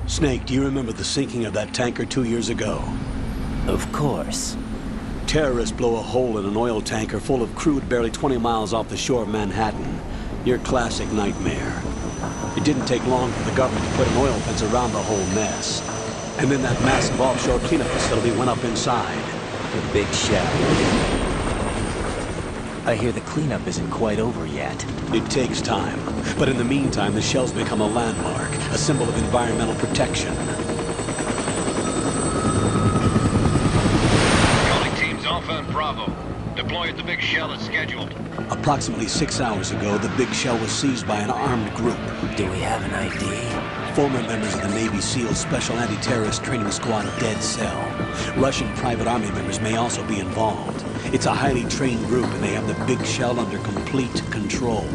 Snake, do you remember the sinking of that tanker 2 years ago? Of course. Terrorists blow a hole in an oil tanker full of crude barely 20 miles off the shore of Manhattan. Your classic nightmare. It didn't take long for the government to put an oil fence around the whole mess. And then that massive offshore cleanup facility went up inside. The big shell. I hear the cleanup isn't quite over yet. It takes time. But in the meantime, the shell's become a landmark, a symbol of environmental protection. Calling teams Alpha and Bravo. Deploy at the big shell as scheduled. Approximately 6 hours ago, the big shell was seized by an armed group. Do we have an ID? Former members of the Navy SEALs Special Anti-Terrorist Training Squad Dead Cell. Russian private army members may also be involved. It's a highly trained group and they have the big shell under complete control.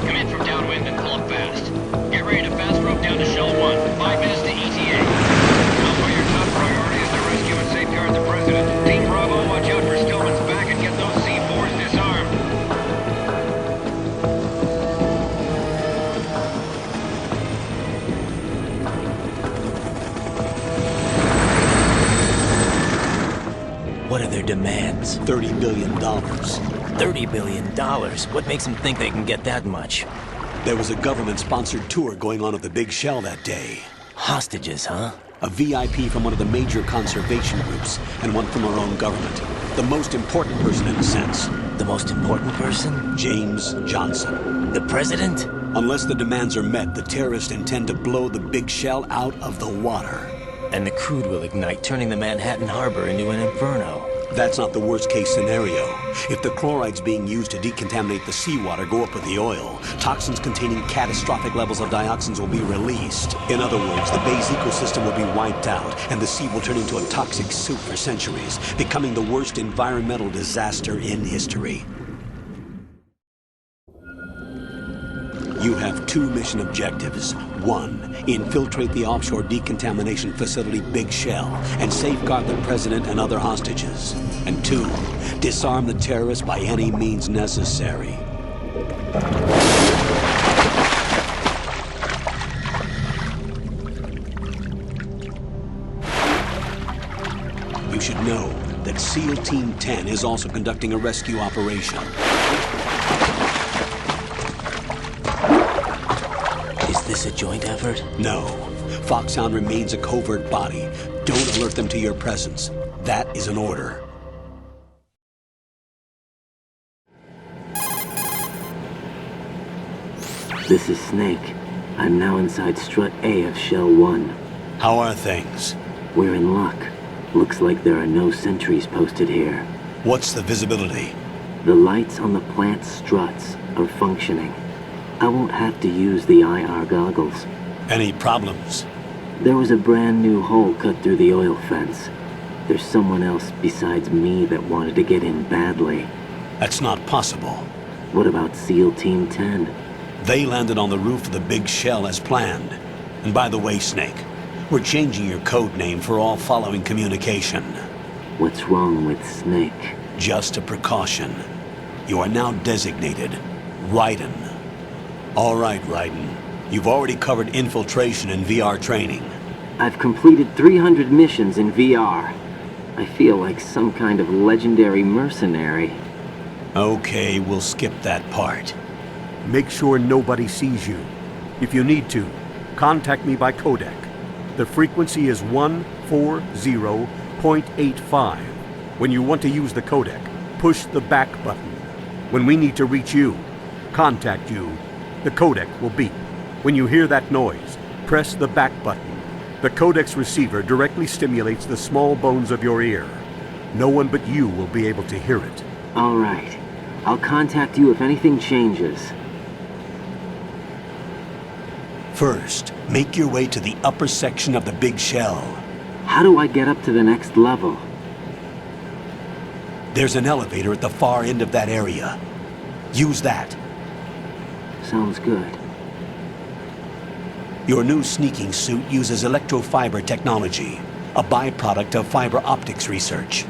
Come in from downwind and pull up fast. Get ready to fast rope down to Shell 1. 5 minutes to ETA. Alpha, your top priority is to rescue and safeguard the President. Team Bravo, watch out for Stillman's back and get those C4s disarmed. What are their demands? $30 billion. $30 billion? What makes them think they can get that much? There was a government-sponsored tour going on at the big shell that day. Hostages, huh? A VIP from one of the major conservation groups, and one from our own government. The most important person in a sense. The most important person? James Johnson. The President? Unless the demands are met, the terrorists intend to blow the big shell out of the water. And the crude will ignite, turning the Manhattan Harbor into an inferno. That's not the worst-case scenario. If the chlorides being used to decontaminate the seawater go up with the oil, toxins containing catastrophic levels of dioxins will be released. In other words, the bay's ecosystem will be wiped out, and the sea will turn into a toxic soup for centuries, becoming the worst environmental disaster in history. You have 2 mission objectives. 1, infiltrate the offshore decontamination facility Big Shell and safeguard the President and other hostages. And 2, disarm the terrorists by any means necessary. You should know that SEAL Team 10 is also conducting a rescue operation. Is this a joint effort? No. Foxhound remains a covert body. Don't alert them to your presence. That is an order. This is Snake. I'm now inside Strut A of Shell 1. How are things? We're in luck. Looks like there are no sentries posted here. What's the visibility? The lights on the plant struts are functioning. I won't have to use the IR goggles. Any problems? There was a brand new hole cut through the oil fence. There's someone else besides me that wanted to get in badly. That's not possible. What about SEAL Team 10? They landed on the roof of the big shell as planned. And by the way, Snake, we're changing your code name for all following communication. What's wrong with Snake? Just a precaution. You are now designated Raiden. All right, Raiden. You've already covered infiltration and VR training. I've completed 300 missions in VR. I feel like some kind of legendary mercenary. Okay, we'll skip that part. Make sure nobody sees you. If you need to, contact me by codec. The frequency is 140.85. When you want to use the codec, push the back button. When we need to reach you, contact you, the codec will beep. When you hear that noise, press the back button. The codec's receiver directly stimulates the small bones of your ear. No one but you will be able to hear it. All right. I'll contact you if anything changes. First, make your way to the upper section of the big shell. How do I get up to the next level? There's an elevator at the far end of that area. Use that. Sounds good. Your new sneaking suit uses electrofiber technology, a byproduct of fiber optics research.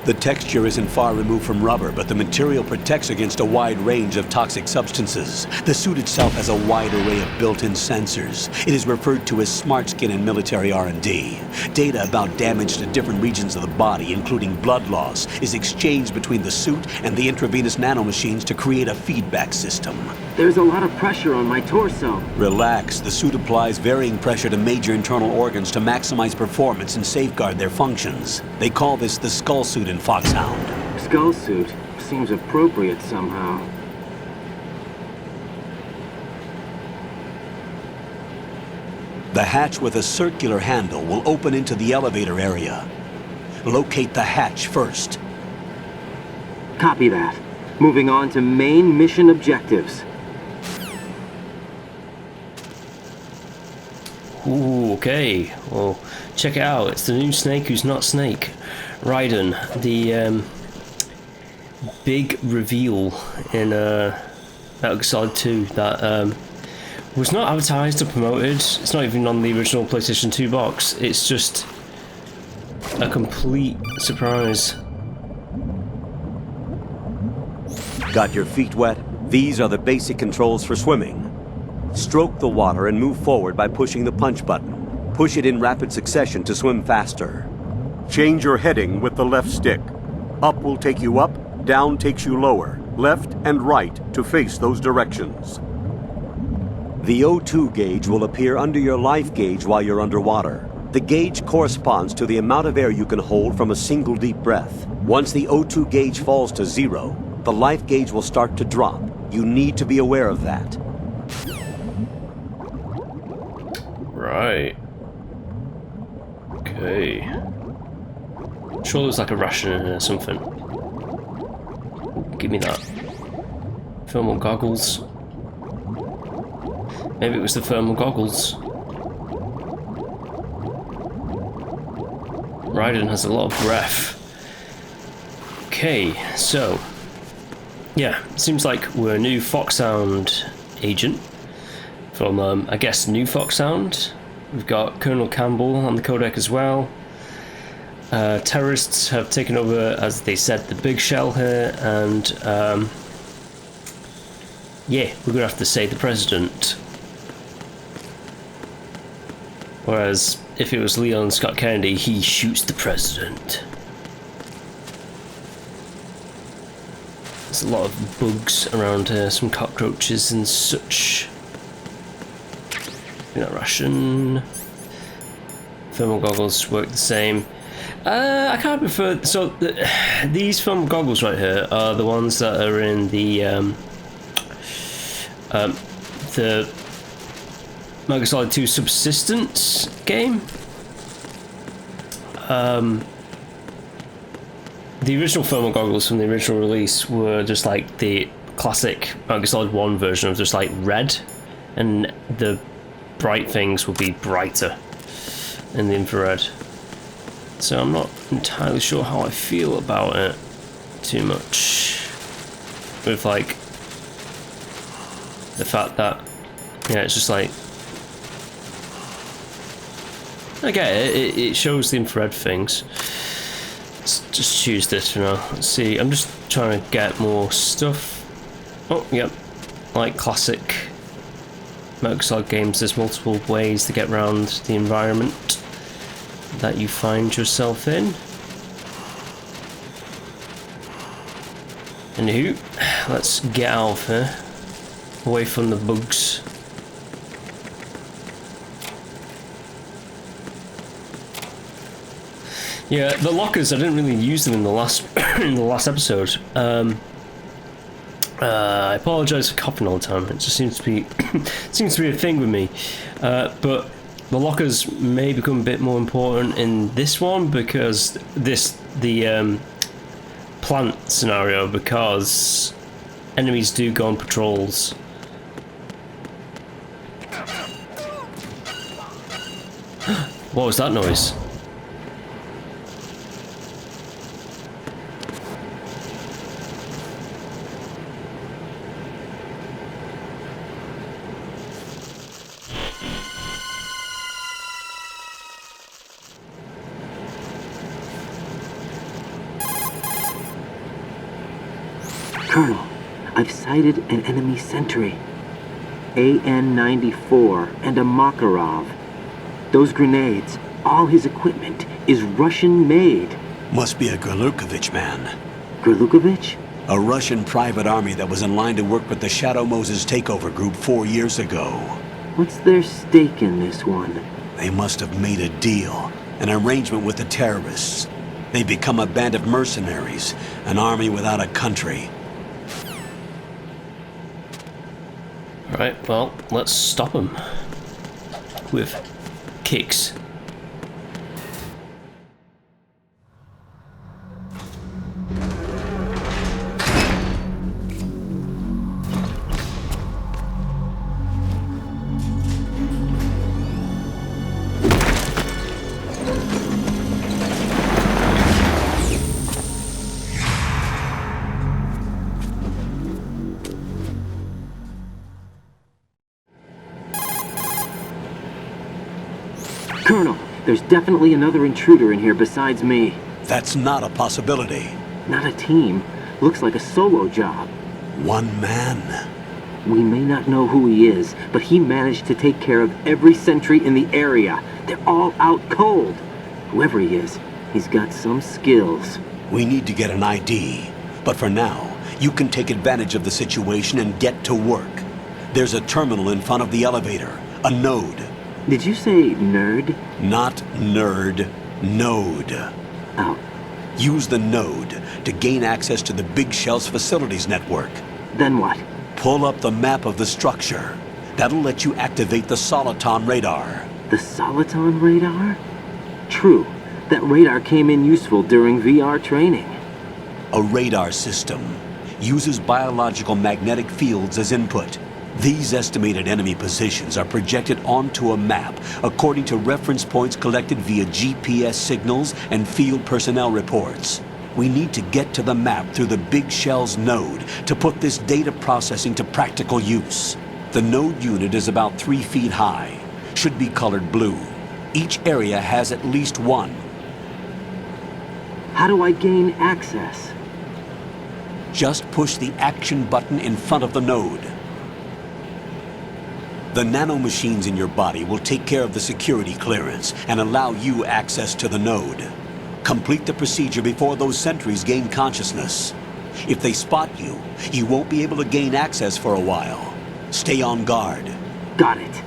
The texture isn't far removed from rubber, but the material protects against a wide range of toxic substances. The suit itself has a wide array of built-in sensors. It is referred to as smart skin in military R&D. Data about damage to different regions of the body, including blood loss, is exchanged between the suit and the intravenous nanomachines to create a feedback system. There's a lot of pressure on my torso. Relax. The suit applies varying pressure to major internal organs to maximize performance and safeguard their functions. They call this the skull suit in Foxhound. Skull suit seems appropriate somehow. The hatch with a circular handle will open into the elevator area. Locate the hatch first. Copy that. Moving on to main mission objectives. Ooh, okay. Well, check it out. It's the new Snake who's not Snake. Raiden, the big reveal in Metal Gear Solid 2 that was not advertised or promoted. It's not even on the original PlayStation 2 box. It's just a complete surprise. Got your feet wet? These are the basic controls for swimming. Stroke the water and move forward by pushing the punch button. Push it in rapid succession to swim faster. Change your heading with the left stick. Up will take you up, down takes you lower, left and right to face those directions. The O2 gauge will appear under your life gauge while you're underwater. The gauge corresponds to the amount of air you can hold from a single deep breath. Once the O2 gauge falls to 0, the life gauge will start to drop. You need to be aware of that. Right. Okay. Sure there's like a ration in here or something. Give me that. Thermal goggles. Maybe it was the thermal goggles. Raiden has a lot of breath. Okay, so yeah, seems like we're a new Foxhound agent from, I guess, New Foxhound. We've got Colonel Campbell on the codec as well. Terrorists have taken over, as they said, the big shell here, and yeah, we're gonna have to save the president. Whereas if it was Leon Scott Kennedy, he shoots the president. There's a lot of bugs around here, some cockroaches and such. Russian. Thermal goggles work the same. I can't prefer. So these thermal goggles right here are the ones that are in the Metal Gear Solid 2 Subsistence game. The original thermal goggles from the original release were just like the classic Metal Gear Solid 1 version of just like red, and the bright things will be brighter in the infrared. So I'm not entirely sure how I feel about it too much. With like the fact that, yeah, it's just like, I get it, it shows the infrared things. Let's just choose this for now. Let's see, I'm just trying to get more stuff. Oh, yep, like classic Metal Gear Solid games, there's multiple ways to get around the environment that you find yourself in. Anywho, let's get out of here, away from the bugs. Yeah, the lockers, I didn't really use them in the last in the last episode. I apologise for coughing all the time. It just seems to be seems to be a thing with me. But the lockers may become a bit more important in this one because the plant scenario, because enemies do go on patrols. What was that noise? Colonel, I've sighted an enemy sentry. AN-94 and a Makarov. Those grenades, all his equipment, is Russian-made. Must be a Gurlukovich man. Gurlukovich? A Russian private army that was in line to work with the Shadow Moses takeover group 4 years ago. What's their stake in this one? They must have made a deal, an arrangement with the terrorists. They've become a band of mercenaries, an army without a country. Alright, well, let's stop them. With kicks. Colonel, there's definitely another intruder in here besides me. That's not a possibility. Not a team. Looks like a solo job. One man. We may not know who he is, but he managed to take care of every sentry in the area. They're all out cold. Whoever he is, he's got some skills. We need to get an ID. But for now, you can take advantage of the situation and get to work. There's a terminal in front of the elevator. A node. Did you say nerd? Not nerd. Node. Oh, Use the node to gain access to the Big Shell's facilities network. then what? Pull up the map of the structure. That'll let you activate the Soliton radar. The Soliton radar? True. That radar came in useful during VR training. A radar system uses biological magnetic fields as input. These estimated enemy positions are projected onto a map according to reference points collected via GPS signals and field personnel reports. We need to get to the map through the Big Shell's node to put this data processing to practical use. The node unit is about 3 feet high, should be colored blue. Each area has at least one. How do I gain access? Just push the action button in front of the node. The nanomachines in your body will take care of the security clearance and allow you access to the node. Complete the procedure before those sentries gain consciousness. If they spot you, you won't be able to gain access for a while. Stay on guard. Got it.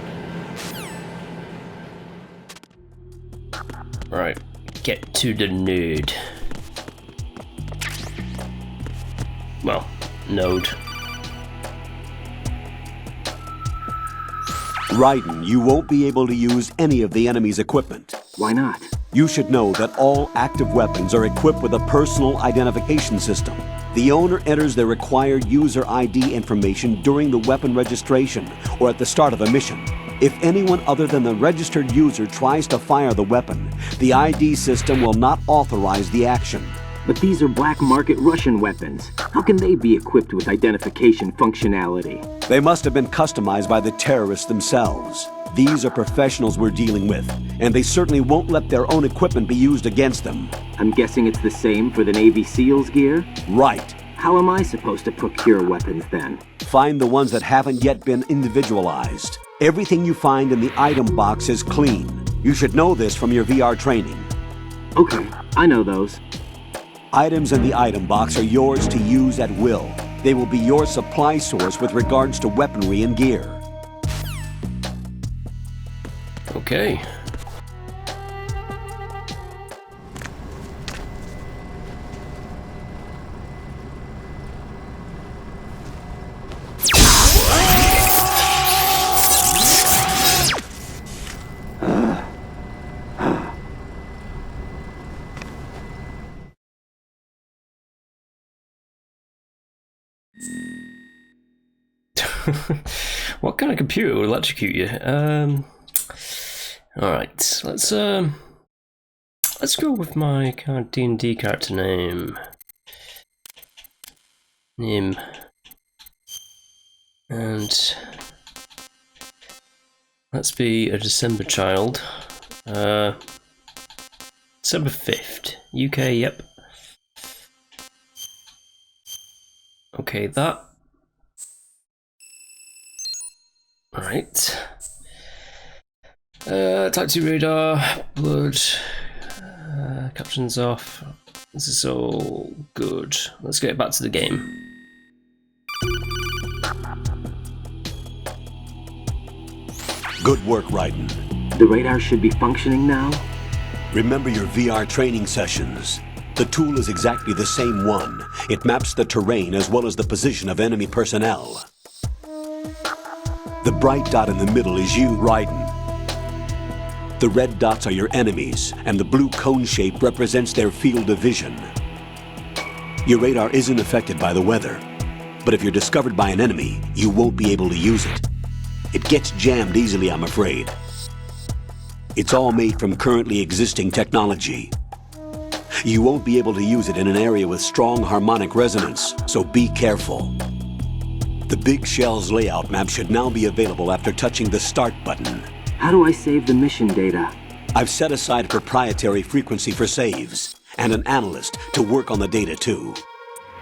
Right, get to the node. Well, node. Raiden, you won't be able to use any of the enemy's equipment. Why not? You should know that all active weapons are equipped with a personal identification system. The owner enters their required user ID information during the weapon registration or at the start of a mission. If anyone other than the registered user tries to fire the weapon, the ID system will not authorize the action. But these are black market Russian weapons. How can they be equipped with identification functionality? They must have been customized by the terrorists themselves. These are professionals we're dealing with, and they certainly won't let their own equipment be used against them. I'm guessing it's the same for the Navy SEALs gear? Right. How am I supposed to procure weapons then? Find the ones that haven't yet been individualized. Everything you find in the item box is clean. You should know this from your VR training. Okay, I know those. Items in the item box are yours to use at will. They will be your supply source with regards to weaponry and gear. Okay. What kind of computer will electrocute you? All right, let's go with my kind of D&D character name. And let's be a December child. December 5th, UK. Yep. Okay. Okay, that. Alright. Type 2 radar, blood, captions off. This is all good. Let's get back to the game. Good work, Raiden. The radar should be functioning now? Remember your VR training sessions. The tool is exactly the same one. It maps the terrain as well as the position of enemy personnel. The bright dot in the middle is you, Raiden. The red dots are your enemies, and the blue cone shape represents their field of vision. Your radar isn't affected by the weather, but if you're discovered by an enemy, you won't be able to use it. It gets jammed easily, I'm afraid. It's all made from currently existing technology. You won't be able to use it in an area with strong harmonic resonance, so be careful. The Big Shell's layout map should now be available after touching the Start button. How do I save the mission data? I've set aside a proprietary frequency for saves, and an analyst to work on the data too.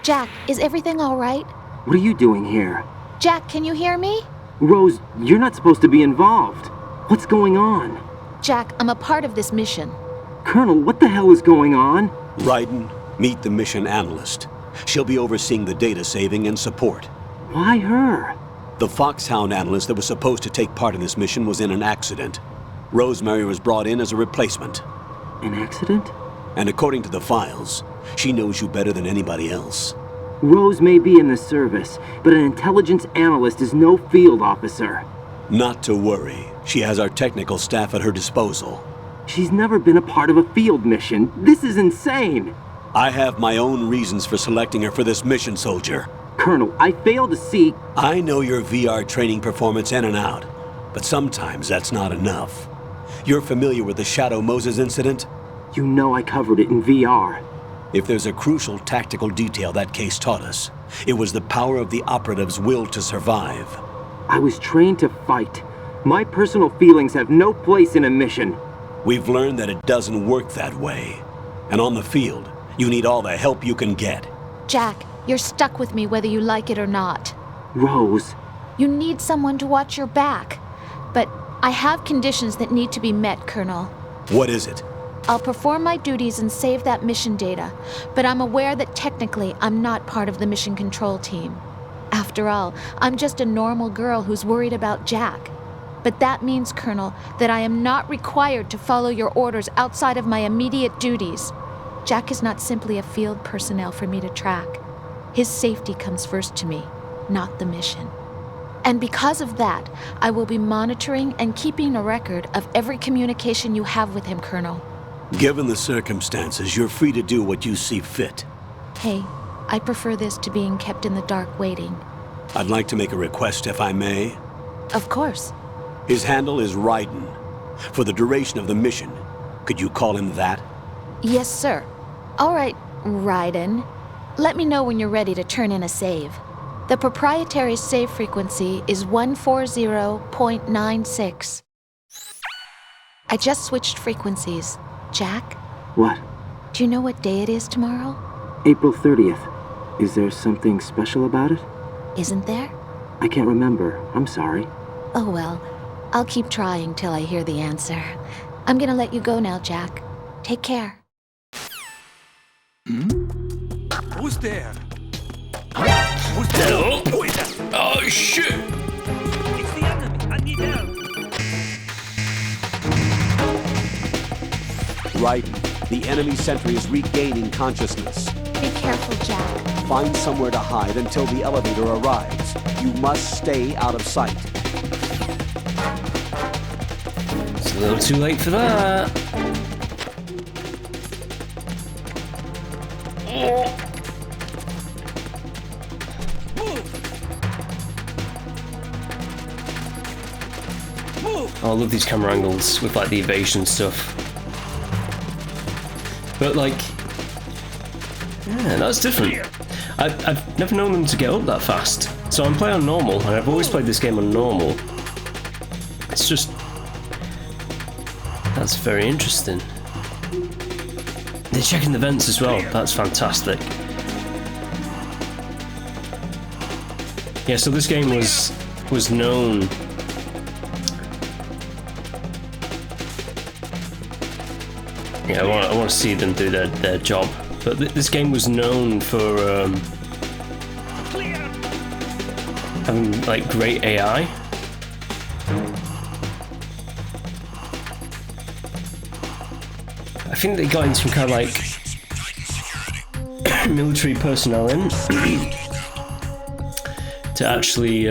Jack, is everything all right? What are you doing here? Jack, can you hear me? Rose, you're not supposed to be involved. What's going on? Jack, I'm a part of this mission. Colonel, what the hell is going on? Raiden, meet the mission analyst. She'll be overseeing the data saving and support. Why her? The Foxhound analyst that was supposed to take part in this mission was in an accident. Rosemary was brought in as a replacement. An accident? And according to the files, she knows you better than anybody else. Rose may be in the service, but an intelligence analyst is no field officer. Not to worry. She has our technical staff at her disposal. She's never been a part of a field mission. This is insane! I have my own reasons for selecting her for this mission, soldier. Colonel, I fail to see... I know your VR training performance in and out, but sometimes that's not enough. You're familiar with the Shadow Moses incident? You know I covered it in VR. If there's a crucial tactical detail that case taught us, it was the power of the operative's will to survive. I was trained to fight. My personal feelings have no place in a mission. We've learned that it doesn't work that way. And on the field, you need all the help you can get. Jack, you're stuck with me whether you like it or not. Rose. You need someone to watch your back. But I have conditions that need to be met, Colonel. What is it? I'll perform my duties and save that mission data, but I'm aware that technically I'm not part of the mission control team. After all, I'm just a normal girl who's worried about Jack. But that means, Colonel, that I am not required to follow your orders outside of my immediate duties. Jack is not simply a field personnel for me to track. His safety comes first to me, not the mission. And because of that, I will be monitoring and keeping a record of every communication you have with him, Colonel. Given the circumstances, you're free to do what you see fit. Hey, I prefer this to being kept in the dark waiting. I'd like to make a request, if I may. Of course. His handle is Raiden. For the duration of the mission, could you call him that? Yes, sir. All right, Raiden. Let me know when you're ready to turn in a save. The proprietary save frequency is 140.96. I just switched frequencies. Jack, What? do you know what day it is tomorrow? April 30th. Is there something special about it? Isn't there? I can't remember. I'm sorry. Oh well, I'll keep trying till I hear the answer. I'm gonna let you go now, Jack. Take care. Who's there? Hello? Oh shit! It's the enemy. I need help. Raiden, the enemy sentry is regaining consciousness. Be careful, Jack. Find somewhere to hide until the elevator arrives. You must stay out of sight. It's a little too late for that. Oh, I love these camera angles with like the evasion stuff. But like, yeah, that's different. I've never known them to get up that fast. So I'm playing on normal, and I've always played this game on normal. It's just, that's very interesting. They're checking the vents as well. That's fantastic. Yeah, so this game was known. Yeah, I want to see them do their job. But this game was known for having like great AI. I think they got in some kind of like military personnel in to actually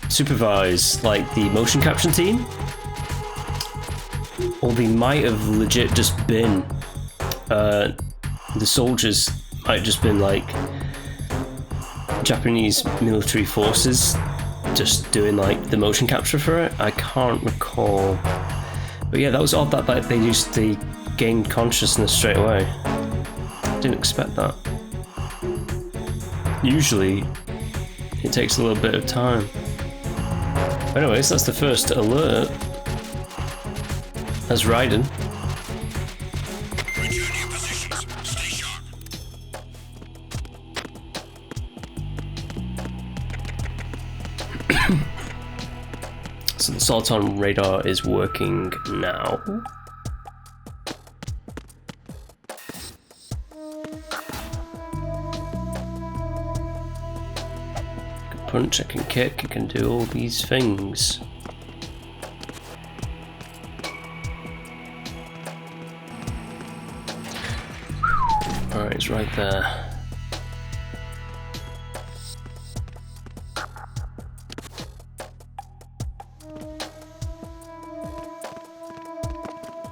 supervise like the motion capture team. Or they might have legit just been the soldiers might have just been like Japanese military forces just doing like the motion capture for it. I can't recall. But yeah, that was odd that they gained consciousness straight away. Didn't expect that. Usually it takes a little bit of time. Anyways, that's the first alert. That's Raiden. So the Salton radar is working now. I can punch, I can kick, I can do all these things. Alright, it's right there.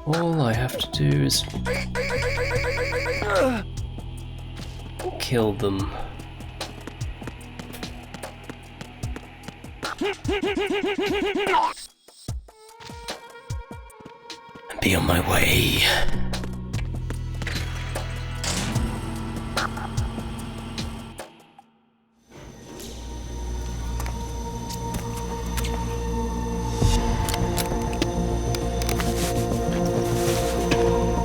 All I have to do is kill them. And be on my way.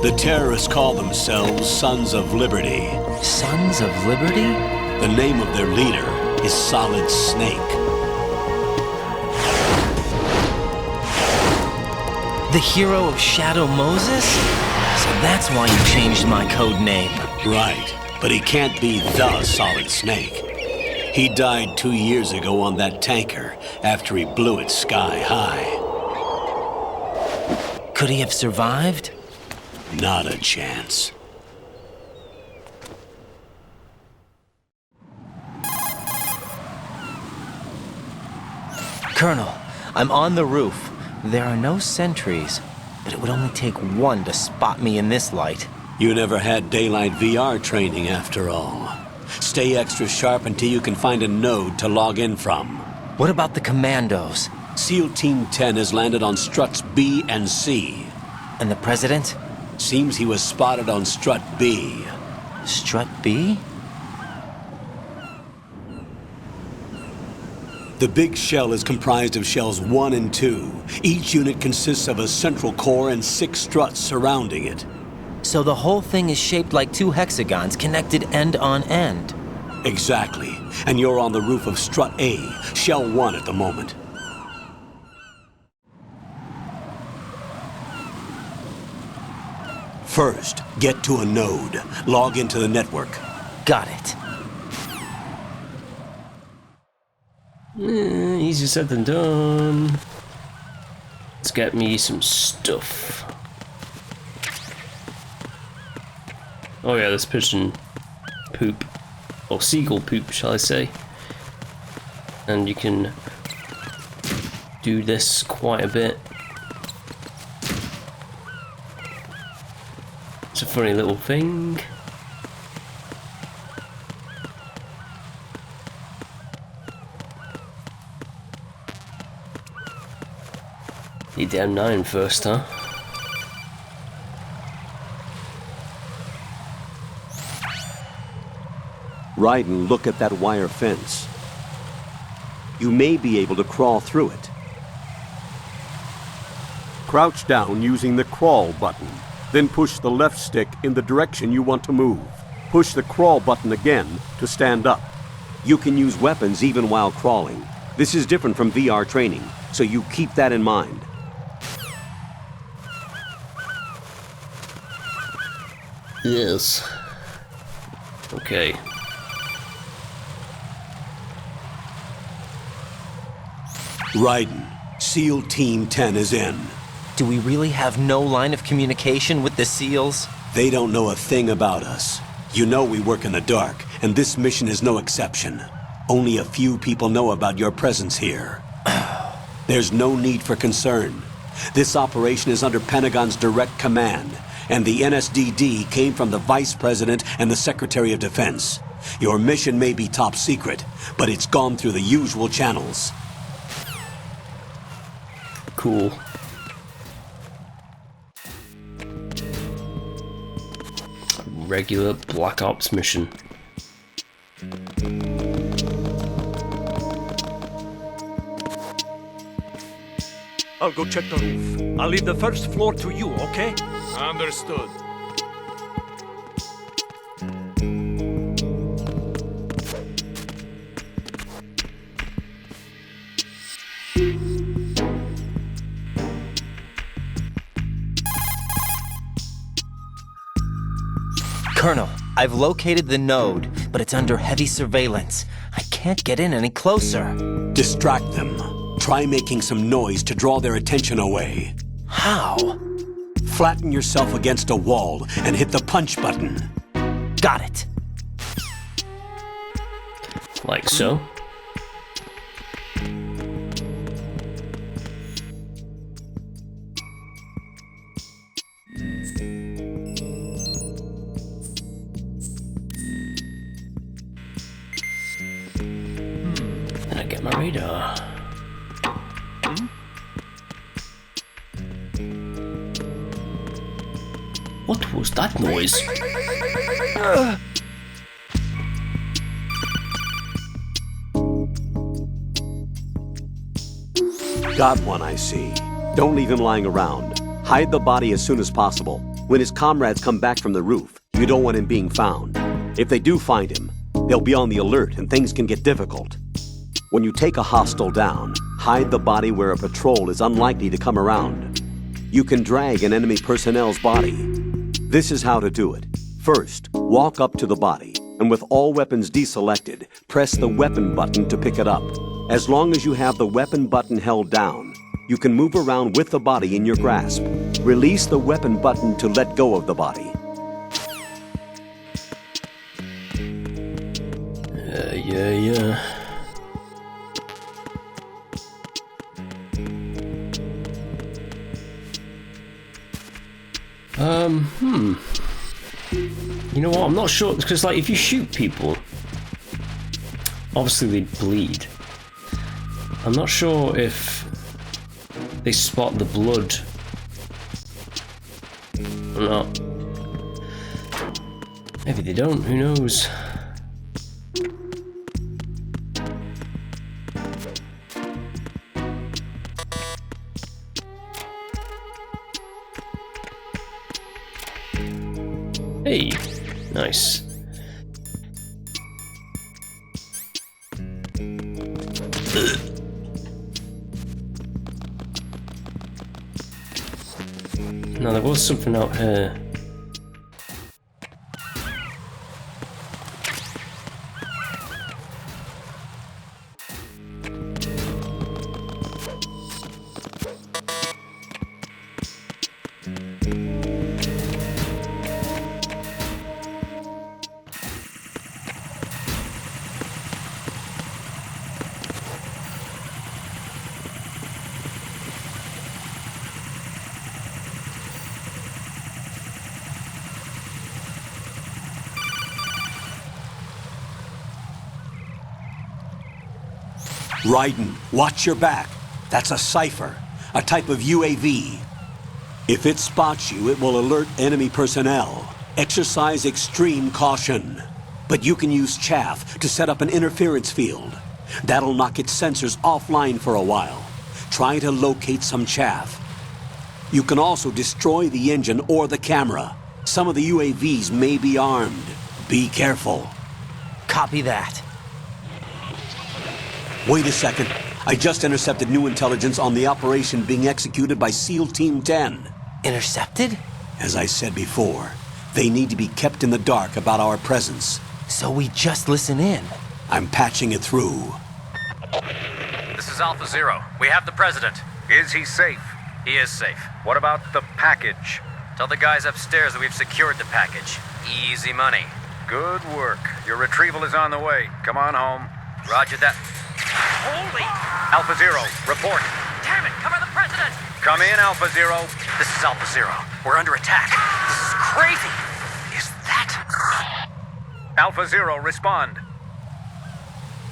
The terrorists call themselves Sons of Liberty. Sons of Liberty? The name of their leader is Solid Snake. The hero of Shadow Moses? So that's why you changed my code name. Right, but he can't be the Solid Snake. He died 2 years ago on that tanker after he blew it sky high. Could he have survived? Not a chance. Colonel, I'm on the roof. There are no sentries, but it would only take one to spot me in this light. You never had daylight VR training after all. Stay extra sharp until you can find a node to log in from. What about the commandos? SEAL Team 10 has landed on struts B and C. And the president? Seems he was spotted on strut B. Strut B? The big shell is comprised of shells 1 and 2. Each unit consists of a central core and 6 struts surrounding it. So the whole thing is shaped like 2 hexagons connected end on end. Exactly. And you're on the roof of strut A, shell 1 at the moment. First, get to a node. Log into the network. Got it. Easier said than done. Let's get me some stuff. Oh yeah, there's pigeon poop. Or seagull poop, shall I say. And you can do this quite a bit. It's a funny little thing. Need the M9 first, huh? Raiden, look at that wire fence. You may be able to crawl through it. Crouch down using the crawl button. Then push the left stick in the direction you want to move. push the crawl button again to stand up. You can use weapons even while crawling. This is different from VR training, so you keep that in mind. Yes. Okay. Raiden, SEAL Team 10 is in. Do we really have no line of communication with the SEALs? They don't know a thing about us. You know we work in the dark, and this mission is no exception. Only a few people know about your presence here. There's no need for concern. This operation is under Pentagon's direct command, and the NSDD came from the Vice President and the Secretary of Defense. Your mission may be top secret, but it's gone through the usual channels. Cool. Regular Black Ops mission. I'll go check the roof. I'll leave the first floor to you, okay? Understood. Colonel, I've located the node, but it's under heavy surveillance. I can't get in any closer. Distract them. Try making some noise to draw their attention away. How? Flatten yourself against a wall and hit the punch button. Got it. Like so. Then I get my radar. What was that noise? Got one, I see. Don't leave him lying around. Hide the body as soon as possible. When his comrades come back from the roof, you don't want him being found. If they do find him, they'll be on the alert and things can get difficult. When you take a hostile down, hide the body where a patrol is unlikely to come around. You can drag an enemy personnel's body. This is how to do it. First, walk up to the body, and with all weapons deselected, press the weapon button to pick it up. As long as you have the weapon button held down, you can move around with the body in your grasp. Release the weapon button to let go of the body. Yeah. You know what, I'm not sure, because like if you shoot people, obviously they bleed. I'm not sure if they spot the blood or not. Maybe they don't, who knows? Hey, nice. Now there was something out here. Raiden, watch your back. That's a cipher, a type of UAV. If it spots you, it will alert enemy personnel. Exercise extreme caution. But you can use chaff to set up an interference field. That'll knock its sensors offline for a while. Try to locate some chaff. You can also destroy the engine or the camera. Some of the UAVs may be armed. Be careful. Copy that. Wait a second. I just intercepted new intelligence on the operation being executed by SEAL Team 10. Intercepted? As I said before, they need to be kept in the dark about our presence. So we just listen in. I'm patching it through. This is Alpha Zero. We have the president. Is he safe? He is safe. What about the package? Tell the guys upstairs that we've secured the package. Easy money. Good work. Your retrieval is on the way. Come on home. Roger that. Holy! Alpha Zero, report. Damn it! Cover the president! Come in, Alpha Zero. This is Alpha Zero. We're under attack. This is crazy. Is that... Alpha Zero, respond.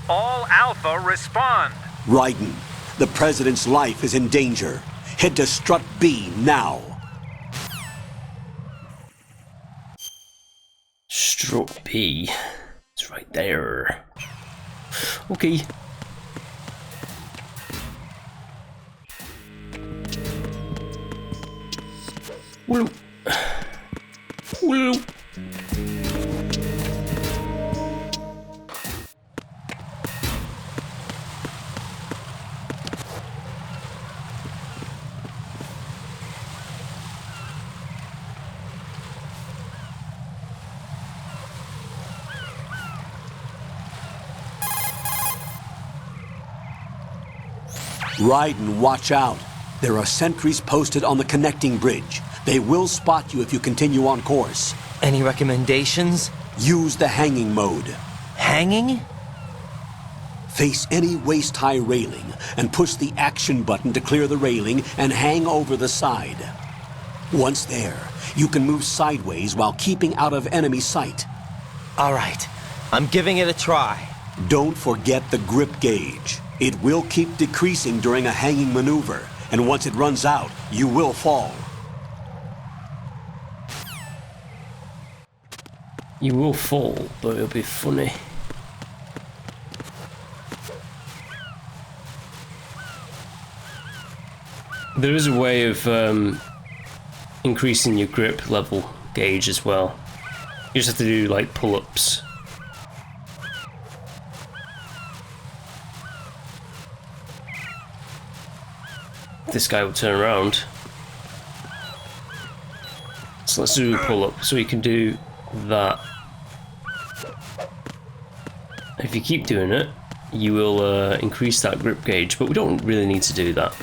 All Alpha, respond. Raiden, the President's life is in danger. Head to Strut B now. Strut B. It's right there. Okay. Woo. Woo. Raiden, watch out. There are sentries posted on the connecting bridge. They will spot you if you continue on course. Any recommendations? Use the hanging mode. Hanging? Face any waist-high railing and push the action button to clear the railing and hang over the side. Once there, you can move sideways while keeping out of enemy sight. All right. I'm giving it a try. Don't forget the grip gauge. It will keep decreasing during a hanging maneuver, and once it runs out, you will fall. You will fall, but it'll be funny. There is a way of increasing your grip level gauge as well. You just have to do like pull-ups. This guy will turn around. So let's do a pull-up so we can do that. If you keep doing it, you will increase that grip gauge, but we don't really need to do that.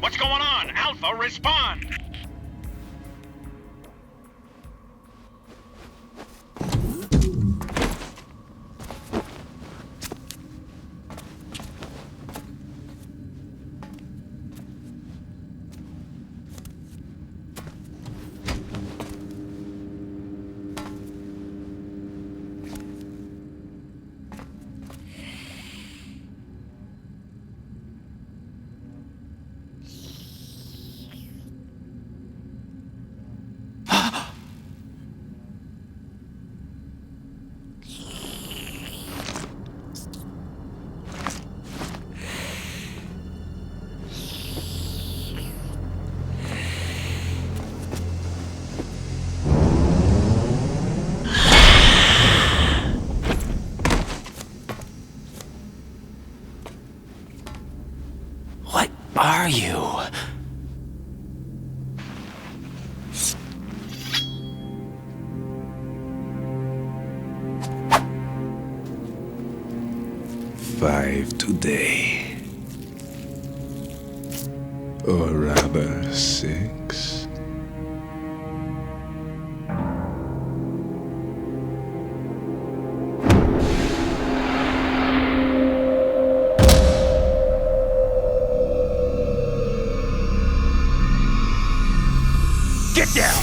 What's going on? Alpha, respond! What are you? Five today. Or rather, 6. Get down!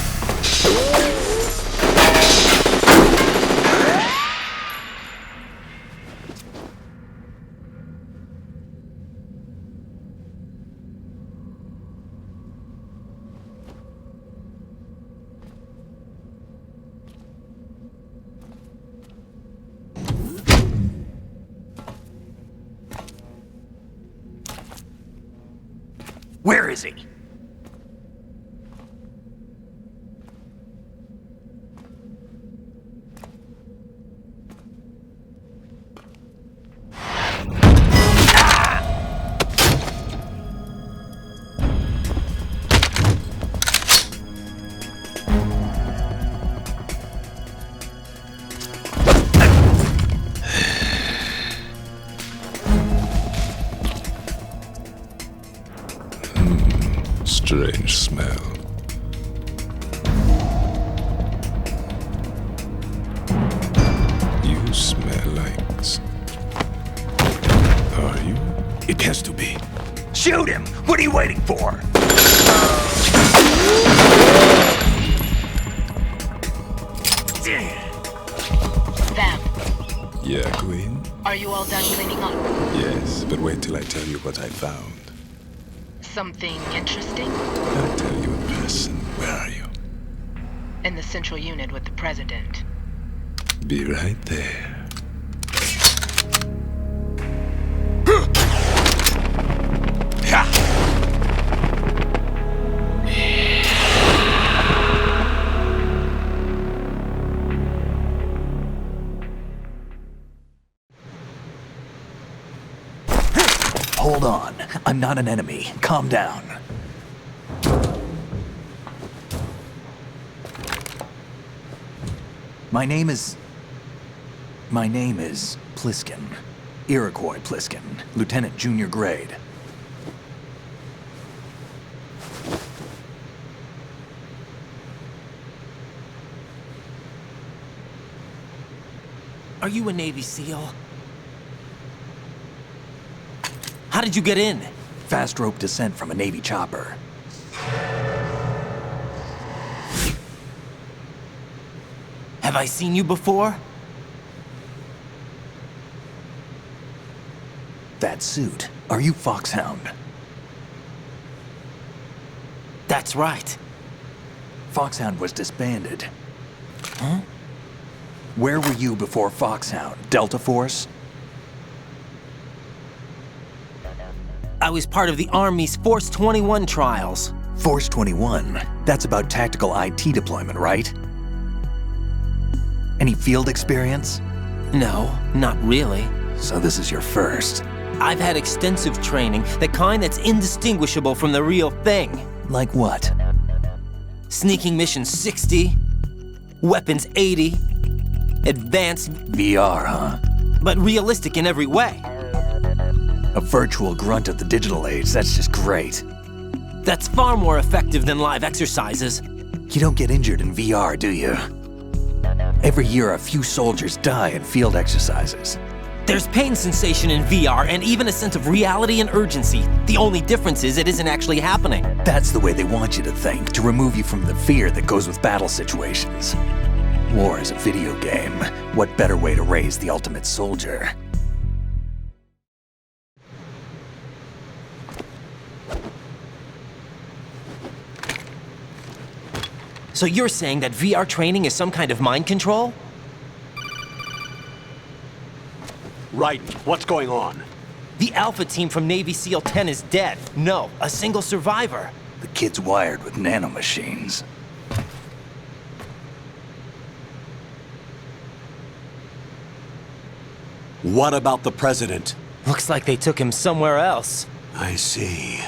Where is he? Strange smell. You smell like... Are you? It has to be. Shoot him! What are you waiting for? Them. Yeah, Queen? Are you all done cleaning up? Yes, but wait till I tell you what I found. Something interesting? I'll tell you in person. Where are you? In the central unit with the president. Be right there. Hold on. I'm not an enemy. Calm down. My name is Pliskin. Iroquois Pliskin. Lieutenant Junior Grade. Are you a Navy SEAL? How did you get in? Fast rope descent from a Navy chopper. Have I seen you before? That suit. Are you Foxhound? That's right. Foxhound was disbanded. Huh? Where were you before Foxhound? Delta Force? I was part of the Army's Force 21 trials. Force 21? That's about tactical IT deployment, right? Any field experience? No, not really. So this is your first. I've had extensive training, the kind that's indistinguishable from the real thing. Like what? Sneaking mission 60, weapons 80, advanced... VR, huh? But realistic in every way. A virtual grunt of the digital age, that's just great. That's far more effective than live exercises. You don't get injured in VR, do you? Every year, a few soldiers die in field exercises. There's pain sensation in VR and even a sense of reality and urgency. The only difference is it isn't actually happening. That's the way they want you to think, to remove you from the fear that goes with battle situations. War is a video game. What better way to raise the ultimate soldier? So you're saying that VR training is some kind of mind control? Raiden, what's going on? The Alpha team from Navy SEAL 10 is dead. No, a single survivor. The kid's wired with nanomachines. What about the president? Looks like they took him somewhere else. I see.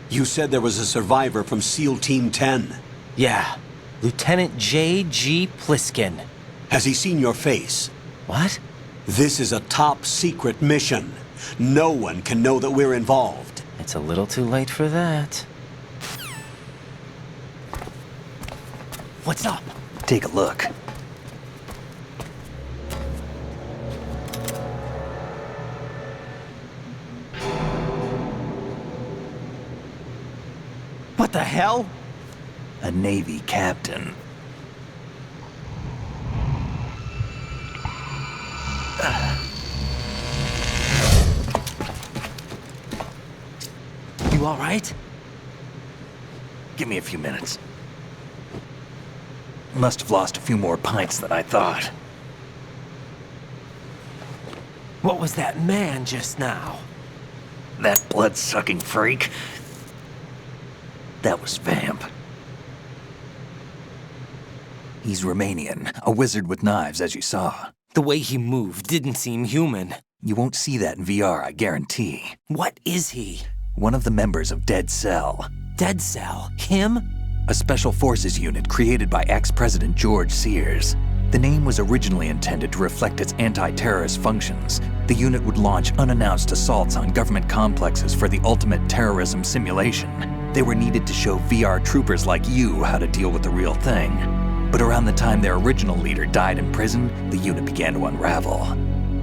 You said there was a survivor from SEAL Team 10. Yeah, Lieutenant J.G. Pliskin. Has he seen your face? What? This is a top secret mission. No one can know that we're involved. It's a little too late for that. What's up? Take a look. What the hell? A Navy captain. You all right? Give me a few minutes. Must have lost a few more pints than I thought. What was that man just now? That blood-sucking freak? That was Vamp. He's Romanian, a wizard with knives, as you saw. The way he moved didn't seem human. You won't see that in VR, I guarantee. What is he? One of the members of Dead Cell. Dead Cell? Him? A special forces unit created by ex-President George Sears. The name was originally intended to reflect its anti-terrorist functions. The unit would launch unannounced assaults on government complexes for the ultimate terrorism simulation. They were needed to show VR troopers like you how to deal with the real thing. But around the time their original leader died in prison, the unit began to unravel.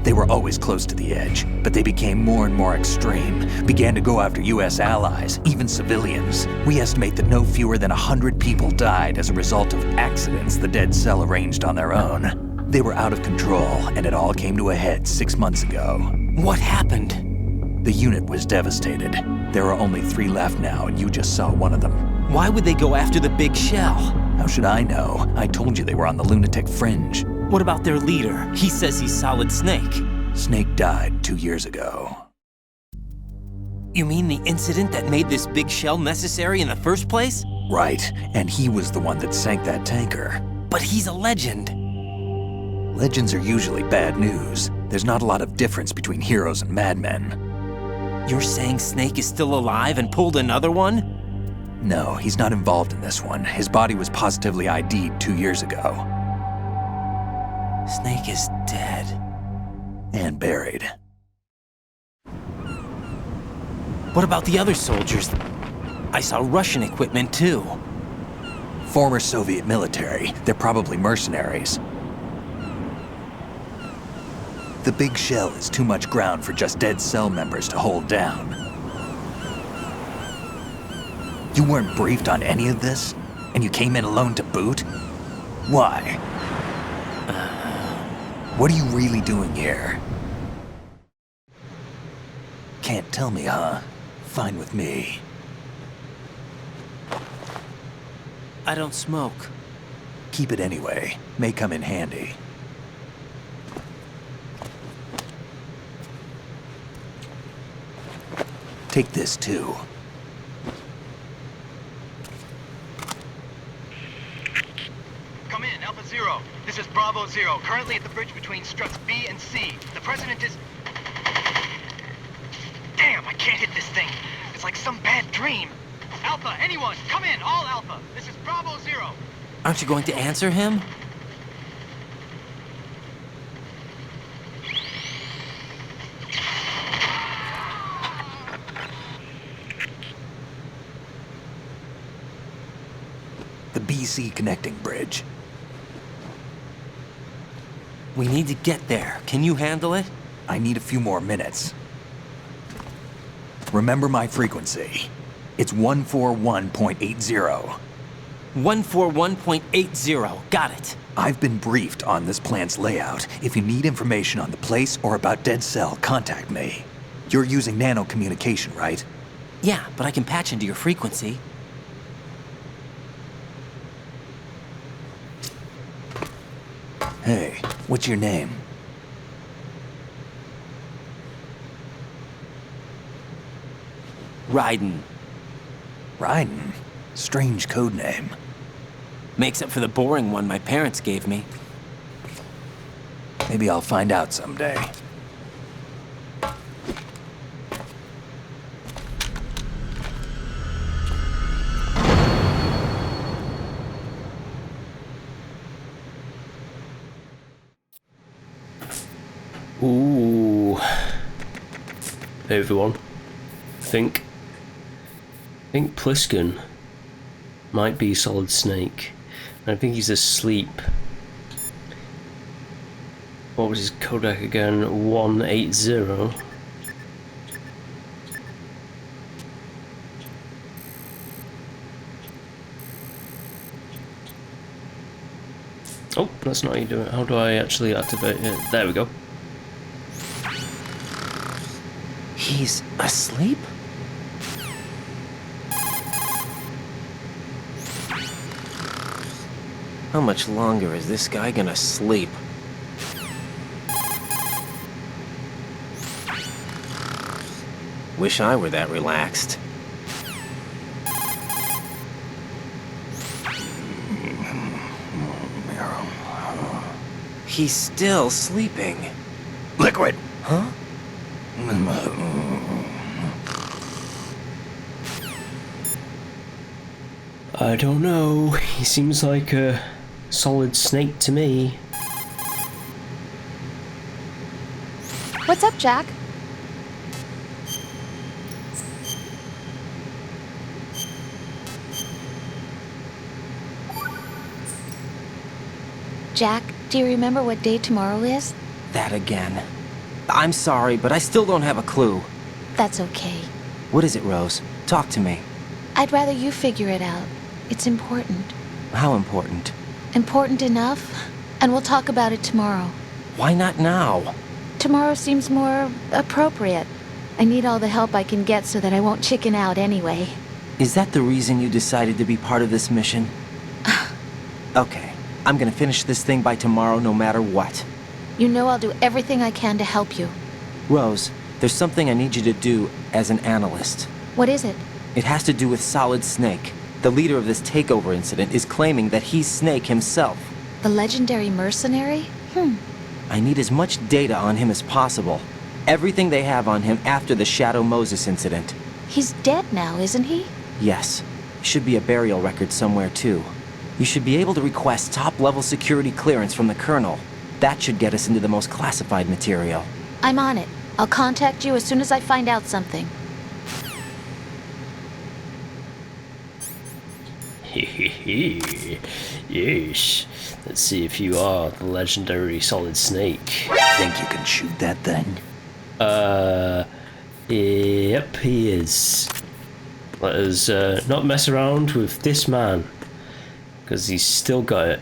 They were always close to the edge, but they became more and more extreme, began to go after US allies, even civilians. We estimate that no fewer than 100 people died as a result of accidents the Dead Cell arranged on their own. They were out of control, and it all came to a head 6 months ago. What happened? The unit was devastated. There are only 3 left now, and you just saw one of them. Why would they go after the big shell? How should I know? I told you they were on the lunatic fringe. What about their leader? He says he's Solid Snake. Snake died 2 years ago. You mean the incident that made this big shell necessary in the first place? Right, and he was the one that sank that tanker. But he's a legend. Legends are usually bad news. There's not a lot of difference between heroes and madmen. You're saying Snake is still alive and pulled another one? No, he's not involved in this one. His body was positively ID'd 2 years ago. Snake is dead. And buried. What about the other soldiers? I saw Russian equipment too. Former Soviet military. They're probably mercenaries. The big shell is too much ground for just Dead Cell members to hold down. You weren't briefed on any of this? And you came in alone to boot? Why? What are you really doing here? Can't tell me, huh? Fine with me. I don't smoke. Keep it anyway. May come in handy. Take this too. Come in, Alpha Zero. This is Bravo Zero, currently at the bridge between struts B and C. The President is... Damn, I can't hit this thing. It's like some bad dream. Alpha, anyone, come in, all Alpha. This is Bravo Zero. Aren't you going to answer him? The BC connecting bridge. We need to get there. Can you handle it? I need a few more minutes. Remember my frequency. It's 141.80. 141.80. Got it. I've been briefed on this plant's layout. If you need information on the place or about Dead Cell, contact me. You're using nano communication, right? Yeah, but I can patch into your frequency. Hey, what's your name? Raiden. Raiden? Strange code name. Makes up for the boring one my parents gave me. Maybe I'll find out someday. Ooh. Hey everyone. Think Pliskin might be Solid Snake. I think he's asleep. What was his codec again? 180. Oh, that's not how you do it. How do I actually activate it? There we go. He's asleep? How much longer is this guy gonna sleep? Wish I were that relaxed. He's still sleeping. Liquid! Huh? I don't know. He seems like a Solid Snake to me. What's up, Jack? Jack, do you remember what day tomorrow is? That again. I'm sorry, but I still don't have a clue. That's okay. What is it, Rose? Talk to me. I'd rather you figure it out. It's important. How important? Important enough, and we'll talk about it tomorrow. Why not now? Tomorrow seems more appropriate. I need all the help I can get so that I won't chicken out anyway. Is that the reason you decided to be part of this mission? Okay, I'm gonna finish this thing by tomorrow no matter what. You know I'll do everything I can to help you. Rose, there's something I need you to do as an analyst. What is it? It has to do with Solid Snake. The leader of this takeover incident is claiming that he's Snake himself. The legendary mercenary? I need as much data on him as possible. Everything they have on him after the Shadow Moses incident. He's dead now, isn't he? Yes. Should be a burial record somewhere, too. You should be able to request top-level security clearance from the Colonel. That should get us into the most classified material. I'm on it. I'll contact you as soon as I find out something. Yes. Let's see if you are the legendary Solid Snake. Think you can shoot that thing? Yep, he is. Let us not mess around with this man, because he's still got it.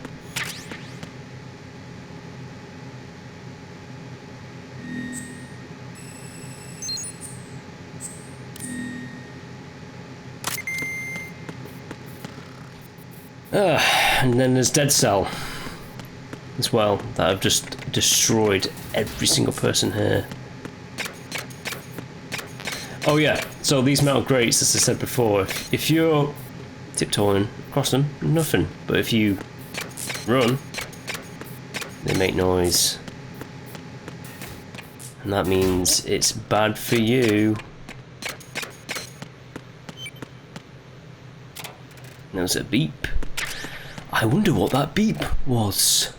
And then there's Dead Cell as well, that I've just destroyed every single person here. Oh yeah, so these metal grates, as I said before, if you're tiptoeing across them, nothing. But if you run, they make noise. And that means it's bad for you. There's a beep. I wonder what that beep was.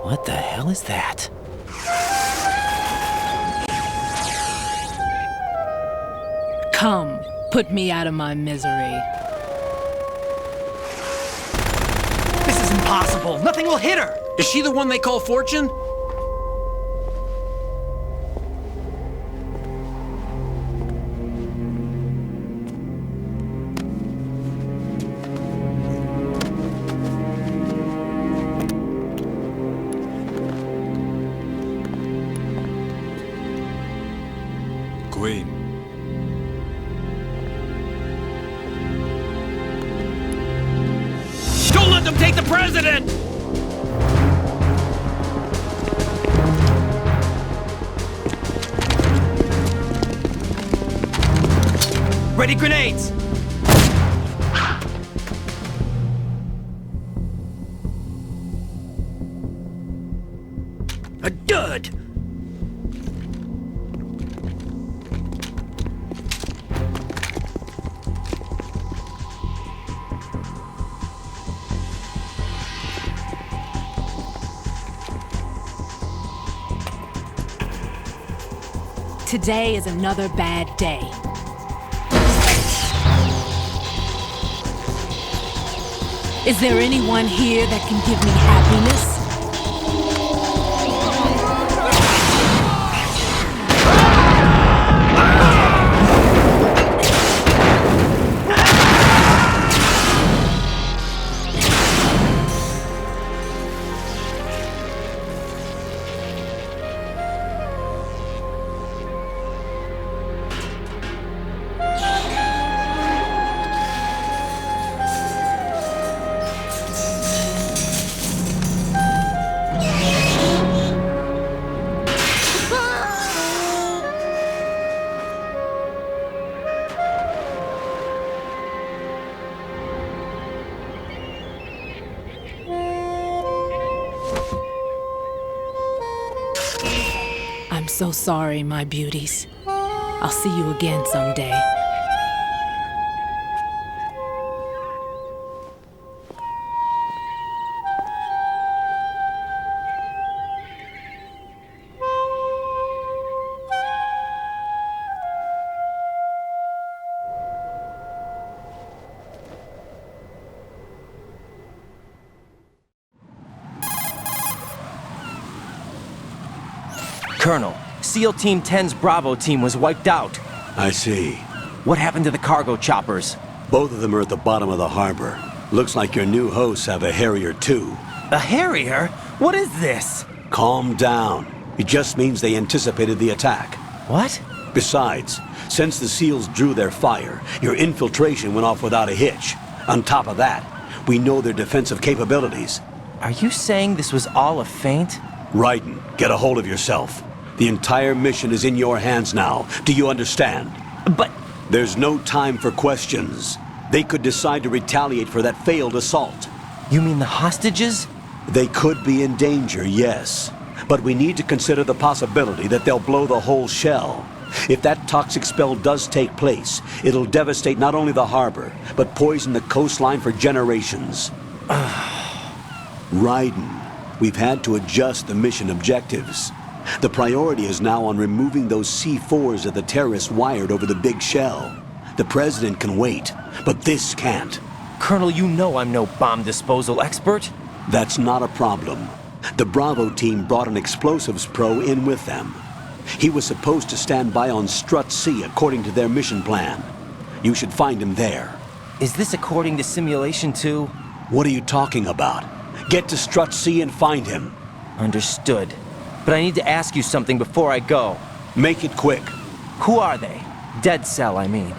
What the hell is that? Come, put me out of my misery. This is impossible. Nothing will hit her. Is she the one they call Fortune? Queen. Don't let them take the president! Ready grenades! A dud! Today is another bad day. Is there anyone here that can give me happiness? I'm so sorry, my beauties. I'll see you again someday. Colonel, SEAL Team 10's Bravo team was wiped out. I see. What happened to the cargo choppers? Both of them are at the bottom of the harbor. Looks like your new hosts have a Harrier too. A Harrier? What is this? Calm down. It just means they anticipated the attack. What? Besides, since the SEALs drew their fire, your infiltration went off without a hitch. On top of that, we know their defensive capabilities. Are you saying this was all a feint? Raiden, get a hold of yourself. The entire mission is in your hands now. Do you understand? But... There's no time for questions. They could decide to retaliate for that failed assault. You mean the hostages? They could be in danger, yes. But we need to consider the possibility that they'll blow the whole shell. If that toxic spell does take place, it'll devastate not only the harbor, but poison the coastline for generations. Raiden, we've had to adjust the mission objectives. The priority is now on removing those C4s that the terrorists wired over the big shell. The president can wait, but this can't. Colonel, you know I'm no bomb disposal expert. That's not a problem. The Bravo team brought an explosives pro in with them. He was supposed to stand by on Strut C according to their mission plan. You should find him there. Is this according to Simulation 2? What are you talking about? Get to Strut C and find him. Understood. But I need to ask you something before I go. Make it quick. Who are they? Dead Cell, I mean.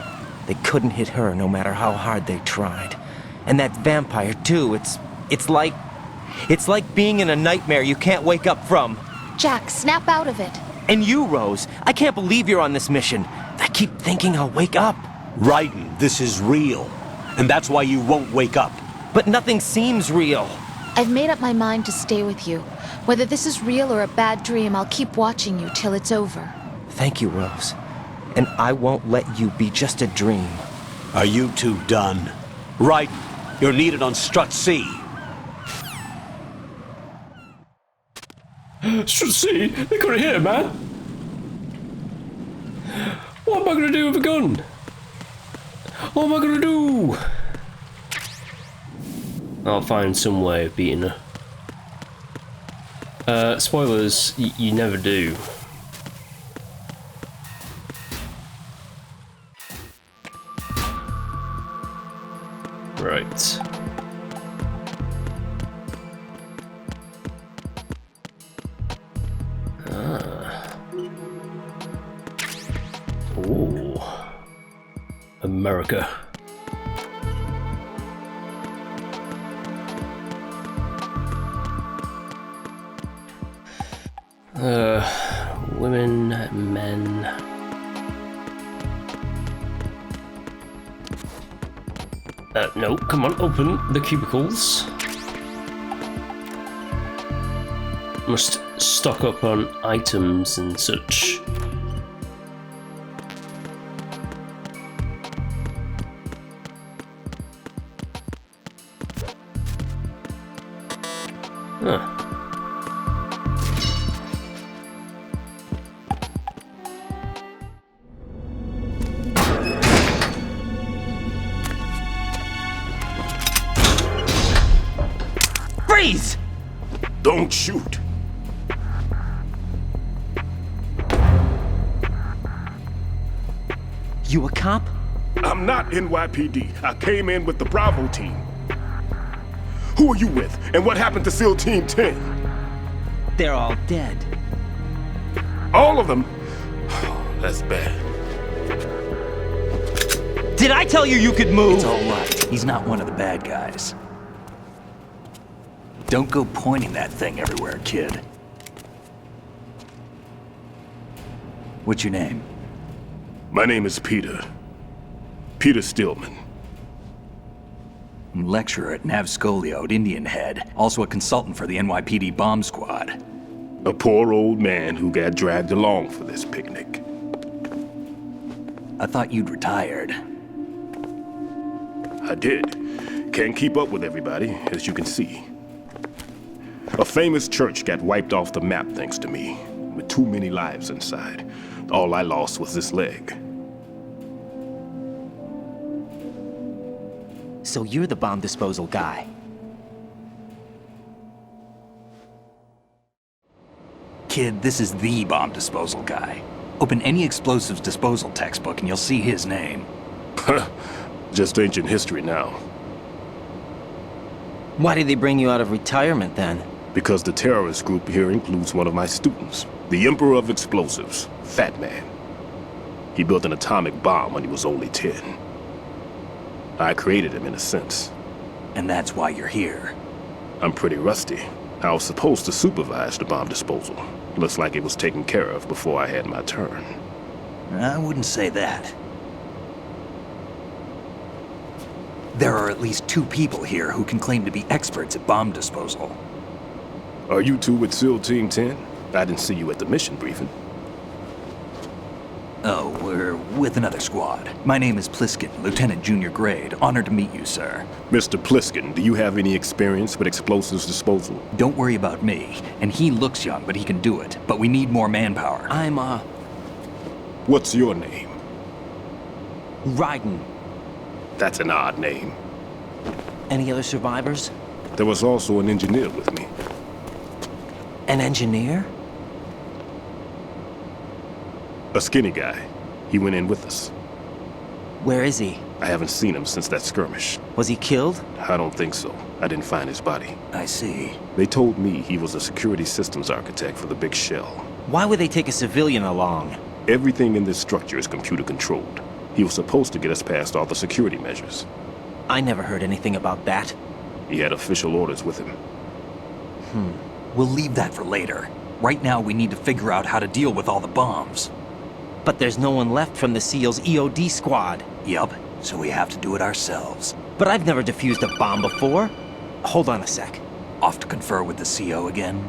They couldn't hit her no matter how hard they tried. And that vampire, too, it's like being in a nightmare you can't wake up from. Jack, snap out of it. And you, Rose, I can't believe you're on this mission. I keep thinking I'll wake up. Raiden, this is real. And that's why you won't wake up. But nothing seems real. I've made up my mind to stay with you. Whether this is real or a bad dream, I'll keep watching you till it's over. Thank you, Rose. And I won't let you be just a dream. Are you two done? Raiden, you're needed on Strut C. Should see. They couldn't hit it, man. What am I gonna do with a gun? What am I gonna do? I'll find some way of beating her. Spoilers, you never do. Right. Ooh. America. Women, men. No, come on, open the cubicles. Must stock up on items and such. Huh. Freeze! Don't shoot. You a cop? I'm not NYPD. I came in with the Bravo team. Who are you with? And what happened to SEAL Team 10? They're all dead. All of them? That's bad. Did I tell you you could move? It's all right. He's not one of the bad guys. Don't go pointing that thing everywhere, kid. What's your name? My name is Peter. Peter Stillman. Lecturer at Navscolio at Indian Head. Also a consultant for the NYPD bomb squad. A poor old man who got dragged along for this picnic. I thought you'd retired. I did. Can't keep up with everybody, as you can see. A famous church got wiped off the map thanks to me, with too many lives inside. All I lost was this leg. So you're the bomb disposal guy. Kid, this is the bomb disposal guy. Open any explosives disposal textbook and you'll see his name. Just ancient history now. Why did they bring you out of retirement then? Because the terrorist group here includes one of my students, the Emperor of Explosives, Fat Man. He built an atomic bomb when he was only 10. I created him in a sense. And that's why you're here. I'm pretty rusty. I was supposed to supervise the bomb disposal. Looks like it was taken care of before I had my turn. I wouldn't say that. There are at least 2 people here who can claim to be experts at bomb disposal. Are you two with SEAL Team 10? I didn't see you at the mission briefing. Oh, we're with another squad. My name is Pliskin, Lieutenant Junior Grade. Honored to meet you, sir. Mr. Pliskin, do you have any experience with explosives disposal? Don't worry about me. And he looks young, but he can do it. But we need more manpower. What's your name? Raiden. That's an odd name. Any other survivors? There was also an engineer with me. An engineer? A skinny guy. He went in with us. Where is he? I haven't seen him since that skirmish. Was he killed? I don't think so. I didn't find his body. I see. They told me he was a security systems architect for the big shell. Why would they take a civilian along? Everything in this structure is computer controlled. He was supposed to get us past all the security measures. I never heard anything about that. He had official orders with him. We'll leave that for later. Right now, we need to figure out how to deal with all the bombs. But there's no one left from the SEAL's EOD squad. Yup, so we have to do it ourselves. But I've never defused a bomb before. Hold on a sec. Off to confer with the CO again?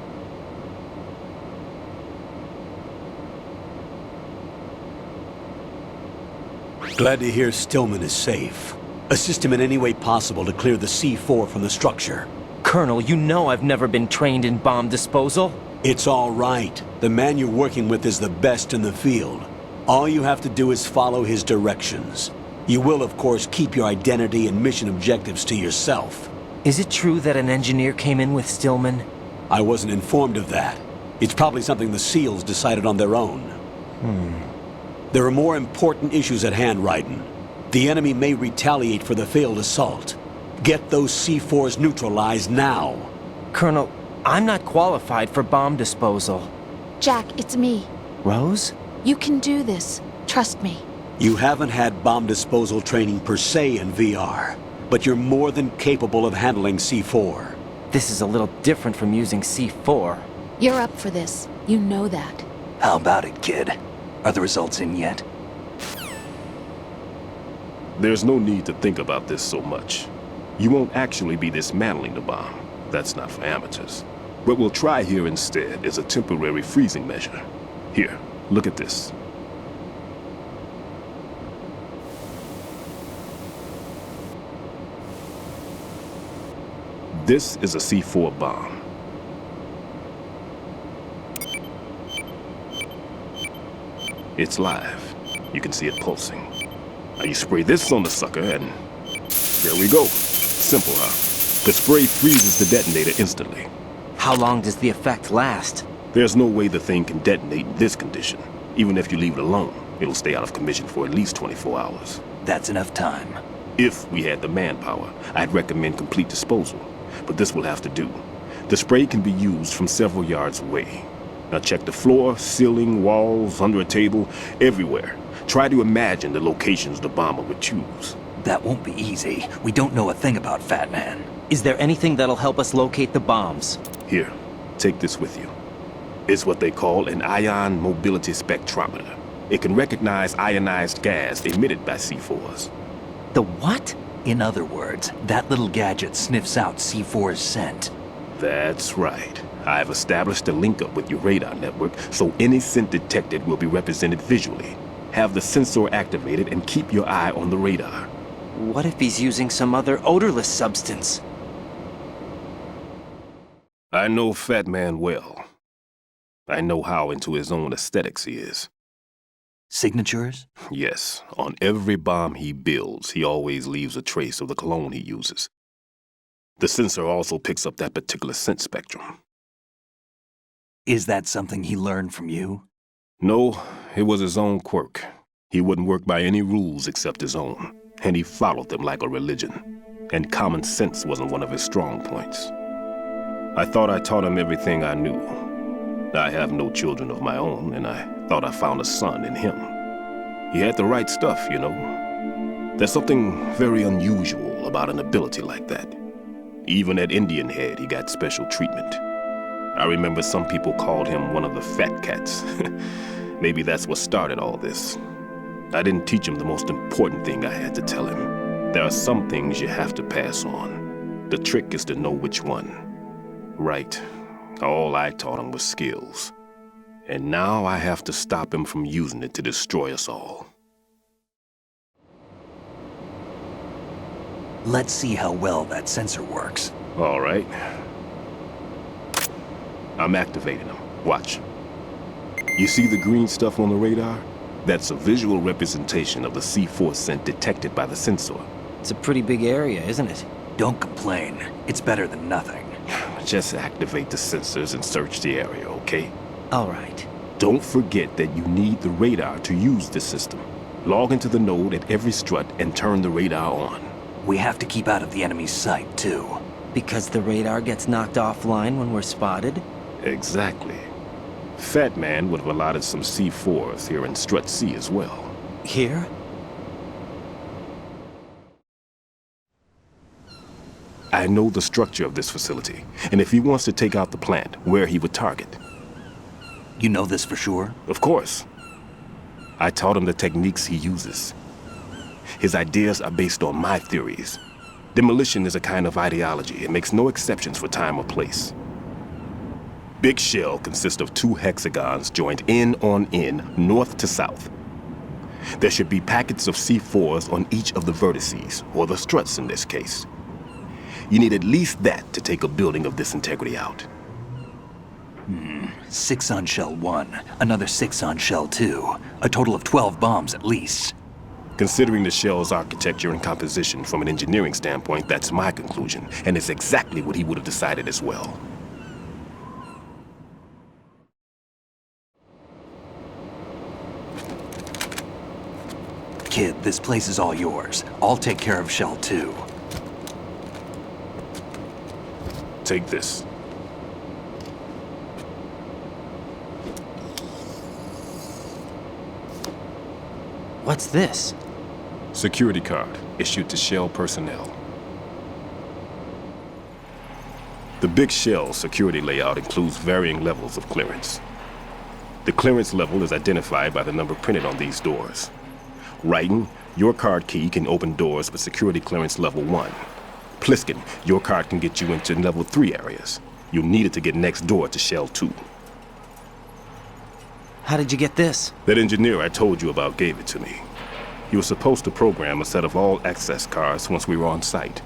Glad to hear Stillman is safe. Assist him in any way possible to clear the C4 from the structure. Colonel, you know I've never been trained in bomb disposal. It's all right. The man you're working with is the best in the field. All you have to do is follow his directions. You will, of course, keep your identity and mission objectives to yourself. Is it true that an engineer came in with Stillman? I wasn't informed of that. It's probably something the SEALs decided on their own. There are more important issues at hand, Raiden. The enemy may retaliate for the failed assault. Get those C4s neutralized now. Colonel, I'm not qualified for bomb disposal. Jack, it's me. Rose? You can do this. Trust me. You haven't had bomb disposal training per se in VR, but you're more than capable of handling C4. This is a little different from using C4. You're up for this. You know that. How about it, kid? Are the results in yet? There's no need to think about this so much. You won't actually be dismantling the bomb. That's not for amateurs. What we'll try here instead is a temporary freezing measure. Here, look at this. This is a C4 bomb. It's live. You can see it pulsing. Now you spray this on the sucker and there we go. Simple, huh? The spray freezes the detonator instantly. How long does the effect last? There's no way the thing can detonate in this condition. Even if you leave it alone, it'll stay out of commission for at least 24 hours. That's enough time. If we had the manpower, I'd recommend complete disposal. But this will have to do. The spray can be used from several yards away. Now check the floor, ceiling, walls, under a table, everywhere. Try to imagine the locations the bomber would choose. That won't be easy. We don't know a thing about Fat Man. Is there anything that'll help us locate the bombs? Here, take this with you. It's what they call an ion mobility spectrometer. It can recognize ionized gas emitted by C4s. The what? In other words, that little gadget sniffs out C4's scent. That's right. I've established a link up with your radar network, so any scent detected will be represented visually. Have the sensor activated and keep your eye on the radar. What if he's using some other odorless substance? I know Fat Man well. I know how into his own aesthetics he is. Signatures? Yes, on every bomb he builds, he always leaves a trace of the cologne he uses. The sensor also picks up that particular scent spectrum. Is that something he learned from you? No, it was his own quirk. He wouldn't work by any rules except his own, and he followed them like a religion. And common sense wasn't one of his strong points. I thought I taught him everything I knew. I have no children of my own, and I thought I found a son in him. He had the right stuff, you know. There's something very unusual about an ability like that. Even at Indian Head, he got special treatment. I remember some people called him one of the fat cats. Maybe that's what started all this. I didn't teach him the most important thing I had to tell him. There are some things you have to pass on. The trick is to know which one. Right. All I taught him was skills. And now I have to stop him from using it to destroy us all. Let's see how well that sensor works. All right. I'm activating them. Watch. You see the green stuff on the radar? That's a visual representation of the C4 scent detected by the sensor. It's a pretty big area, isn't it? Don't complain. It's better than nothing. Just activate the sensors and search the area, okay? All right. Don't forget that you need the radar to use this system. Log into the node at every strut and turn the radar on. We have to keep out of the enemy's sight, too. Because the radar gets knocked offline when we're spotted? Exactly. Fat Man would have allotted some C4s here in Strut C as well. Here? I know the structure of this facility, and if he wants to take out the plant, where he would target. You know this for sure? Of course. I taught him the techniques he uses. His ideas are based on my theories. Demolition is a kind of ideology. It makes no exceptions for time or place. Big Shell consists of 2 hexagons joined end on end, north to south. There should be packets of C4s on each of the vertices, or the struts in this case. You need at least that to take a building of this integrity out. 6 on Shell 1, another 6 on Shell 2. A total of 12 bombs at least. Considering the shell's architecture and composition from an engineering standpoint, that's my conclusion, and it's exactly what he would have decided as well. Kid, this place is all yours. I'll take care of Shell 2. Take this. What's this? Security card issued to Shell personnel. The Big Shell security layout includes varying levels of clearance. The clearance level is identified by the number printed on these doors. Raiden, your card key can open doors with security clearance level 1. Pliskin, your card can get you into level 3 areas. You'll need it to get next door to Shell 2. How did you get this? That engineer I told you about gave it to me. He was supposed to program a set of all access cards once we were on site.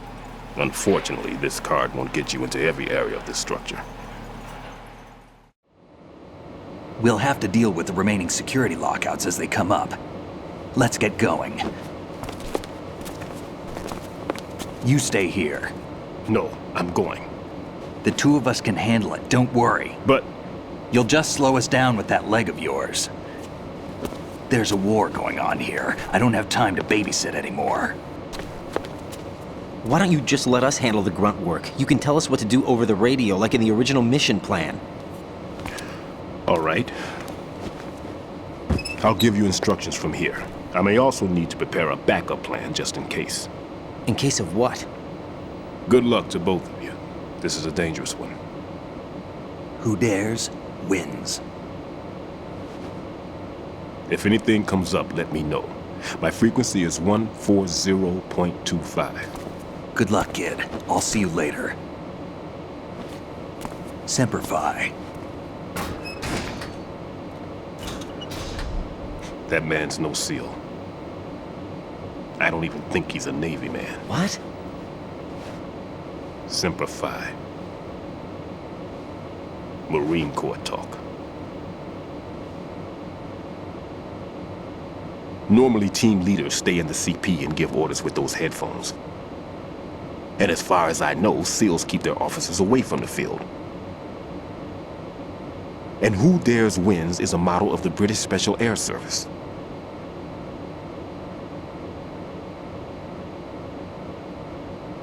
Unfortunately, this card won't get you into every area of this structure. We'll have to deal with the remaining security lockouts as they come up. Let's get going. You stay here. No, I'm going. The two of us can handle it, don't worry. But... You'll just slow us down with that leg of yours. There's a war going on here. I don't have time to babysit anymore. Why don't you just let us handle the grunt work? You can tell us what to do over the radio, like in the original mission plan. All right. I'll give you instructions from here. I may also need to prepare a backup plan just in case. In case of what? Good luck to both of you. This is a dangerous one. Who dares, wins. If anything comes up, let me know. My frequency is 140.25. Good luck, kid. I'll see you later. Semper Fi. That man's no SEAL. I don't even think he's a Navy man. What? Semper Fi. Marine Corps talk. Normally, team leaders stay in the CP and give orders with those headphones. And as far as I know, SEALs keep their officers away from the field. And Who Dares Wins is a model of the British Special Air Service.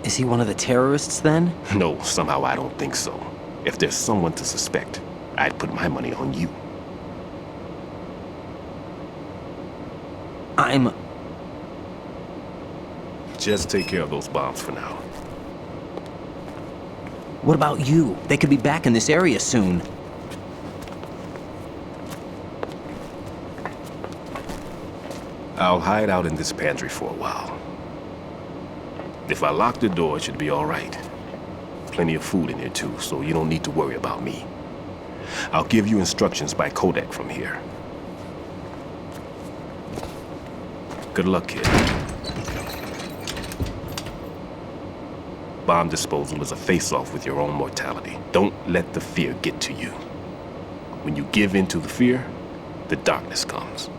Is he one of the terrorists, then? No, somehow I don't think so. If there's someone to suspect, I'd put my money on you. Just take care of those bombs for now. What about you? They could be back in this area soon. I'll hide out in this pantry for a while. If I lock the door, it should be all right. Plenty of food in here too, so you don't need to worry about me. I'll give you instructions by codec from here. Good luck, kid. Bomb disposal is a face-off with your own mortality. Don't let the fear get to you. When you give in to the fear, the darkness comes.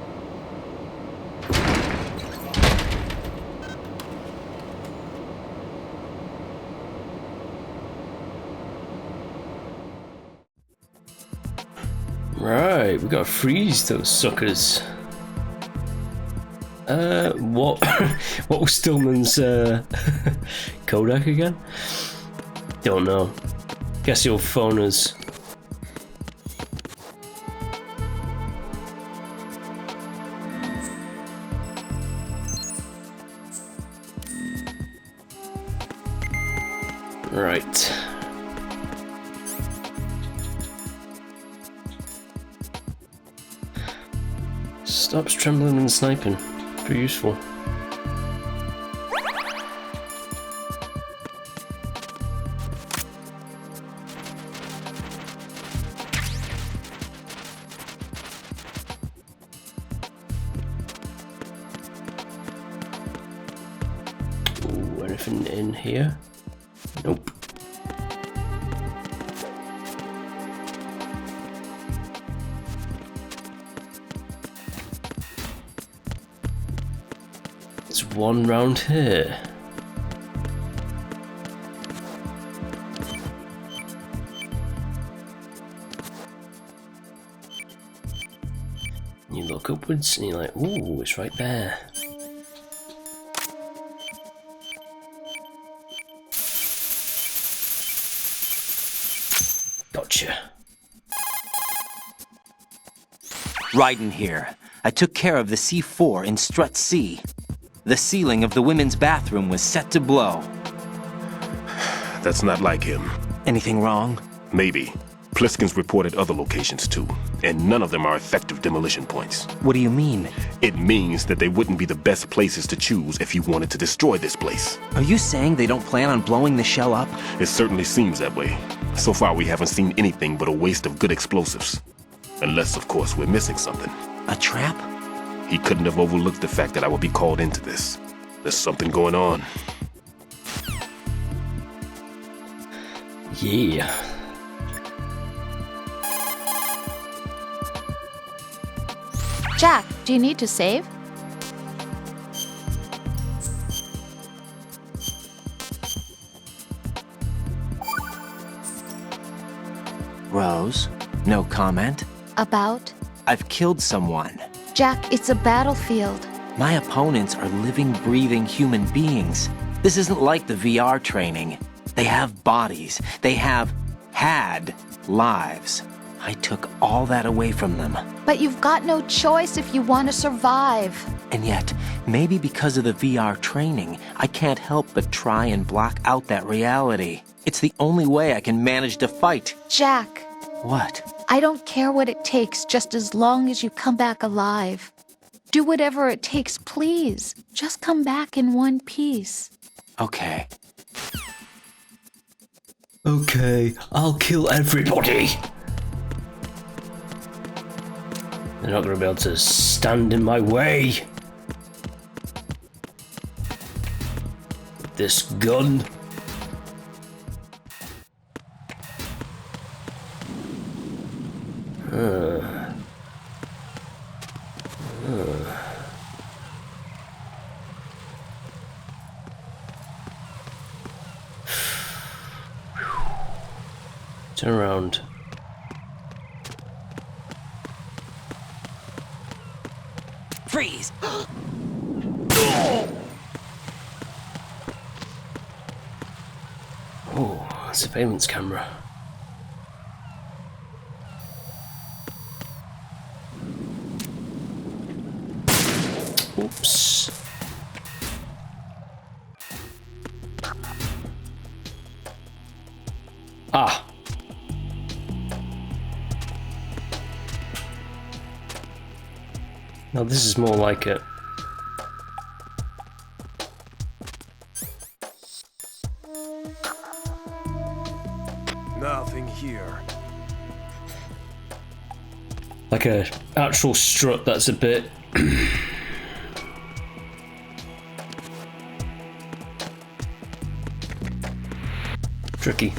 Right, we gotta freeze those suckers. What was Stillman's codec again? Don't know. Guess he'll phone us. Right. Stops trembling and sniping. Pretty useful. Ooh, anything in here? Nope. There's one round here. You look upwards and you're like, ooh, it's right there. Gotcha. Raiden here. I took care of the C4 in Strut C. The ceiling of the women's bathroom was set to blow. That's not like him. Anything wrong? Maybe. Pliskin's reported other locations too, and none of them are effective demolition points. What do you mean? It means that they wouldn't be the best places to choose if you wanted to destroy this place. Are you saying they don't plan on blowing the shell up? It certainly seems that way. So far we haven't seen anything but a waste of good explosives. Unless, of course, we're missing something. A trap? He couldn't have overlooked the fact that I would be called into this. There's something going on. Yeah. Jack, do you need to save? Rose, no comment? About? I've killed someone. Jack, it's a battlefield. My opponents are living, breathing human beings. This isn't like the VR training. They have bodies. They have had lives. I took all that away from them. But you've got no choice if you want to survive. And yet, maybe because of the VR training, I can't help but try and block out that reality. It's the only way I can manage to fight. Jack. What? I don't care what it takes, just as long as you come back alive. Do whatever it takes, please. Just come back in one piece. Okay. Okay, I'll kill everybody. They're not going to be able to stand in my way. With this gun. Turn around. Freeze! Oh, surveillance camera. Oops. Ah. Now this is more like it. Nothing here. Like a actual strut that's a bit tricky.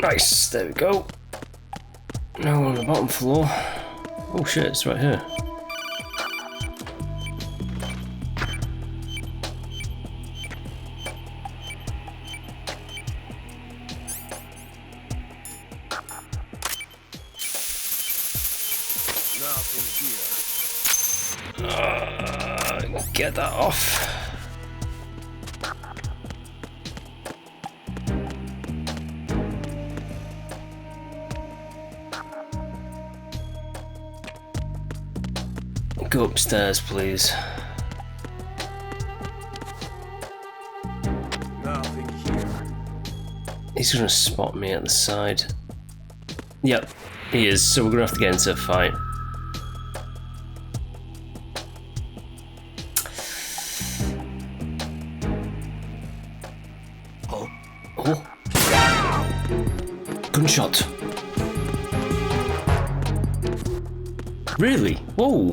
Nice, there we go. Now on the bottom floor. Oh shit, it's right here. Get that off. Go upstairs, please. Nothing here. He's gonna spot me at the side. Yep, he is, so we're gonna have to get into a fight. Oh. Gunshot. Really? Whoa.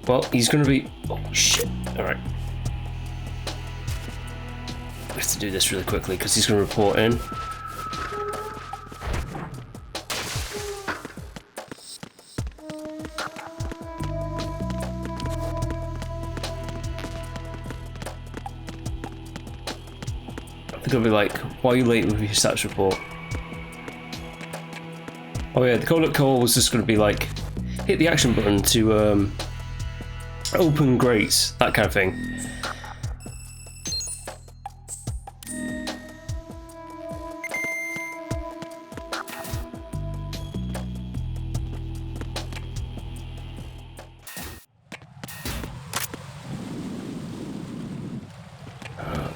Well, he's gonna be... Oh, shit. Alright. We have to do this really quickly, because he's gonna report in. They're gonna be like, why are you late with your stats report? Oh yeah, the codec call was just gonna be like, hit the action button to open grates, that kind of thing.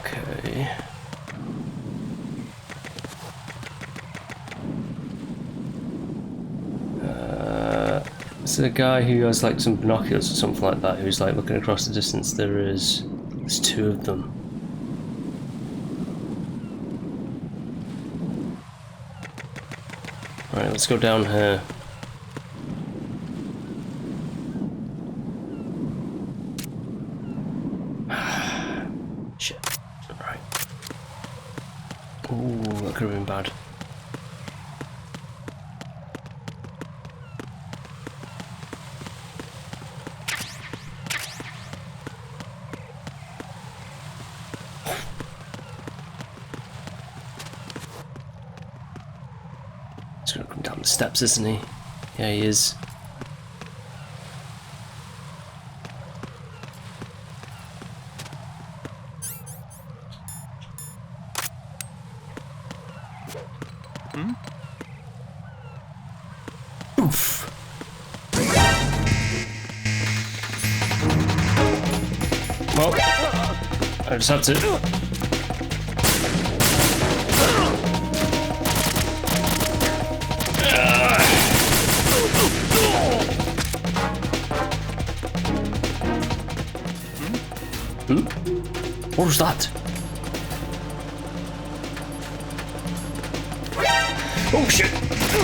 Okay. It's a guy who has like some binoculars or something like that, who's like looking across the distance. There's two of them. Right, let's go down here. Shit. Right. Ooh, that could have been bad. He's gonna come down the steps, isn't he? Yeah, he is. Oof. Well, I just had to. What was that? Oh shit!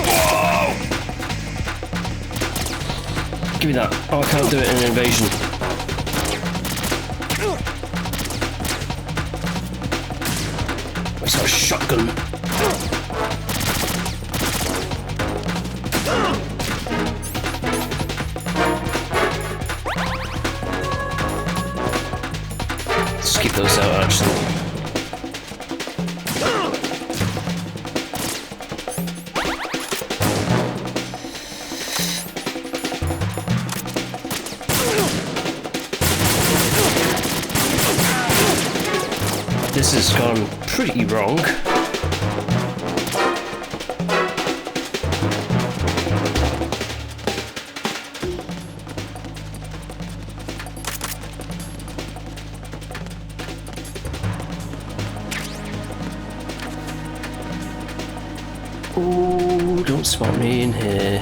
Whoa! Give me that. Oh, I can't do it in an invasion. It's got a shotgun. Let's keep those out actually. This has gone pretty wrong. Oh, don't spot me in here.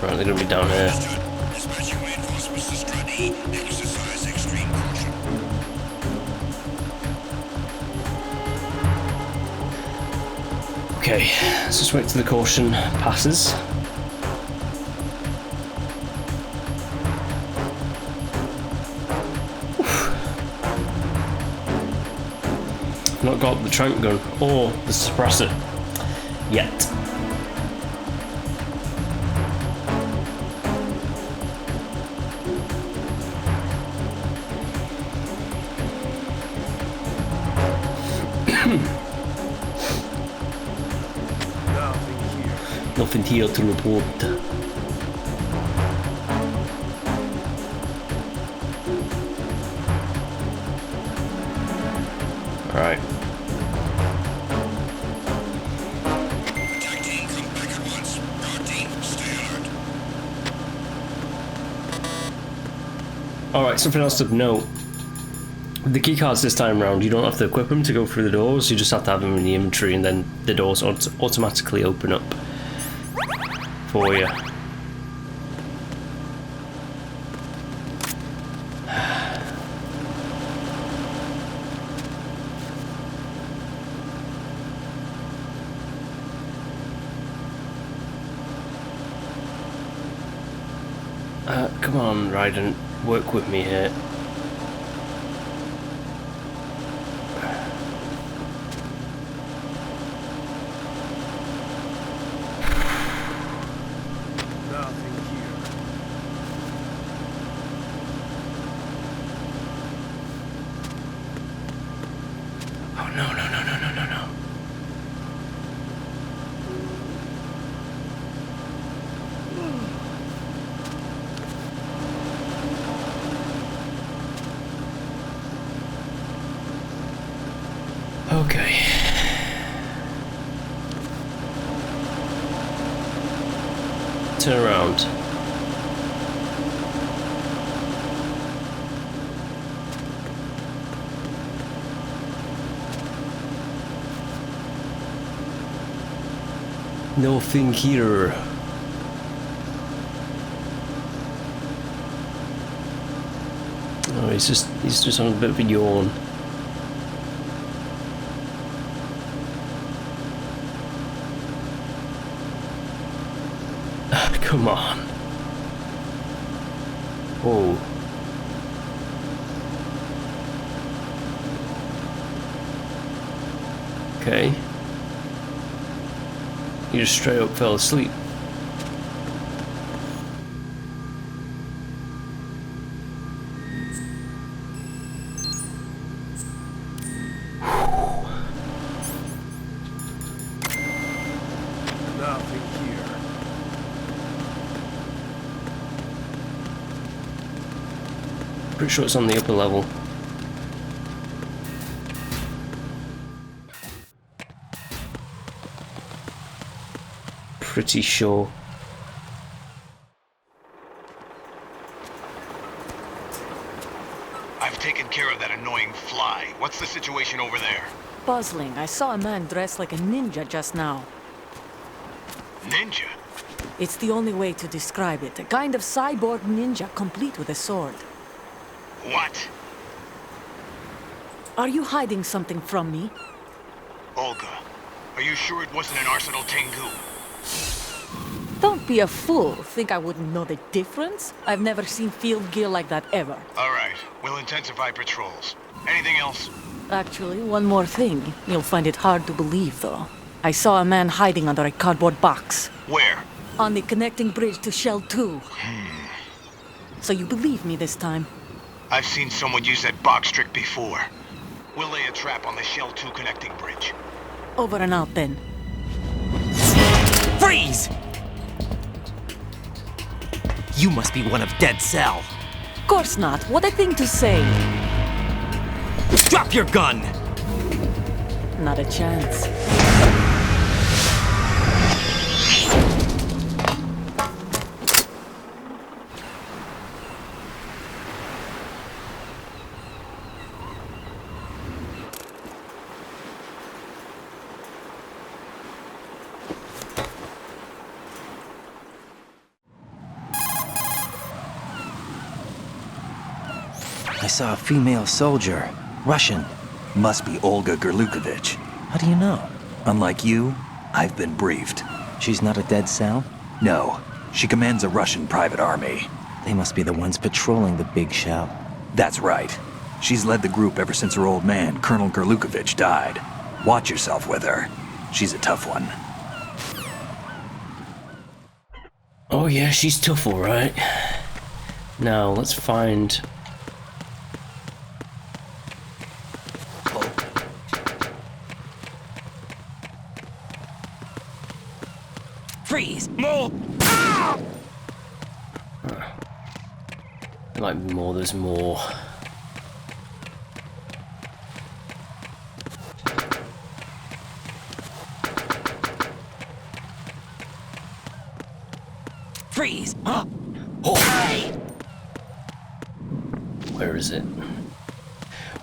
Right, they're gonna be down here. Okay, let's just wait till the caution passes. Not got the trank gun or the suppressor yet. Nothing here to report. Alright. Alright, something else to note. The keycards this time around, you don't have to equip them to go through the doors, you just have to have them in the inventory and then the doors automatically open up for you. Come on, Raiden, work with me here. No. Okay. Turn around. Nothing here. Oh, he's just on a bit of a yawn. Come on. Whoa. Okay. You just straight up fell asleep. Nothing here. Pretty sure it's on the upper level. Pretty sure. I've taken care of that annoying fly. What's the situation over there? Puzzling. I saw a man dressed like a ninja just now. Ninja? It's the only way to describe it. A kind of cyborg ninja, complete with a sword. What? Are you hiding something from me? Olga, are you sure it wasn't an Arsenal Tengu? Don't be a fool. Think I wouldn't know the difference? I've never seen field gear like that ever. All right, we'll intensify patrols. Anything else? Actually, one more thing. You'll find it hard to believe, though. I saw a man hiding under a cardboard box. Where? On the connecting bridge to Shell 2. So you believe me this time? I've seen someone use that box trick before. We'll lay a trap on the Shell 2 connecting bridge. Over and out, then. Freeze! You must be one of Dead Cell. Course not. What a thing to say. Drop your gun! Not a chance. I saw a female soldier. Russian. Must be Olga Gerlukovich. How do you know? Unlike you, I've been briefed. She's not a Dead Cell? No, she commands a Russian private army. They must be the ones patrolling the big shell. That's right. She's led the group ever since her old man, Colonel Gerlukovich, died. Watch yourself with her. She's a tough one. Oh yeah, she's tough, alright. Now, let's find... Freeze! More! There might be more, there's more. Freeze! Where is it?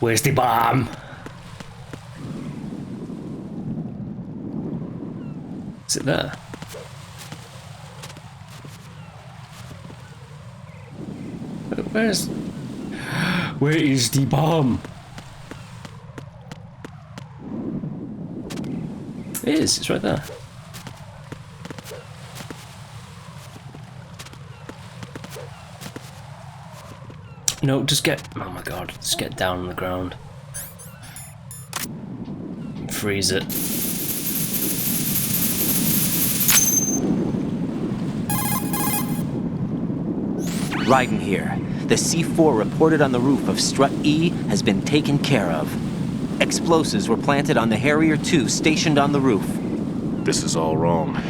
Where's the bomb? Is it there? Where is the bomb? It is, it's right there. No, just get, oh my god, just get down on the ground. Freeze it. Raiden here. The C4 reported on the roof of Strut E has been taken care of. Explosives were planted on the Harrier 2 stationed on the roof. This is all wrong.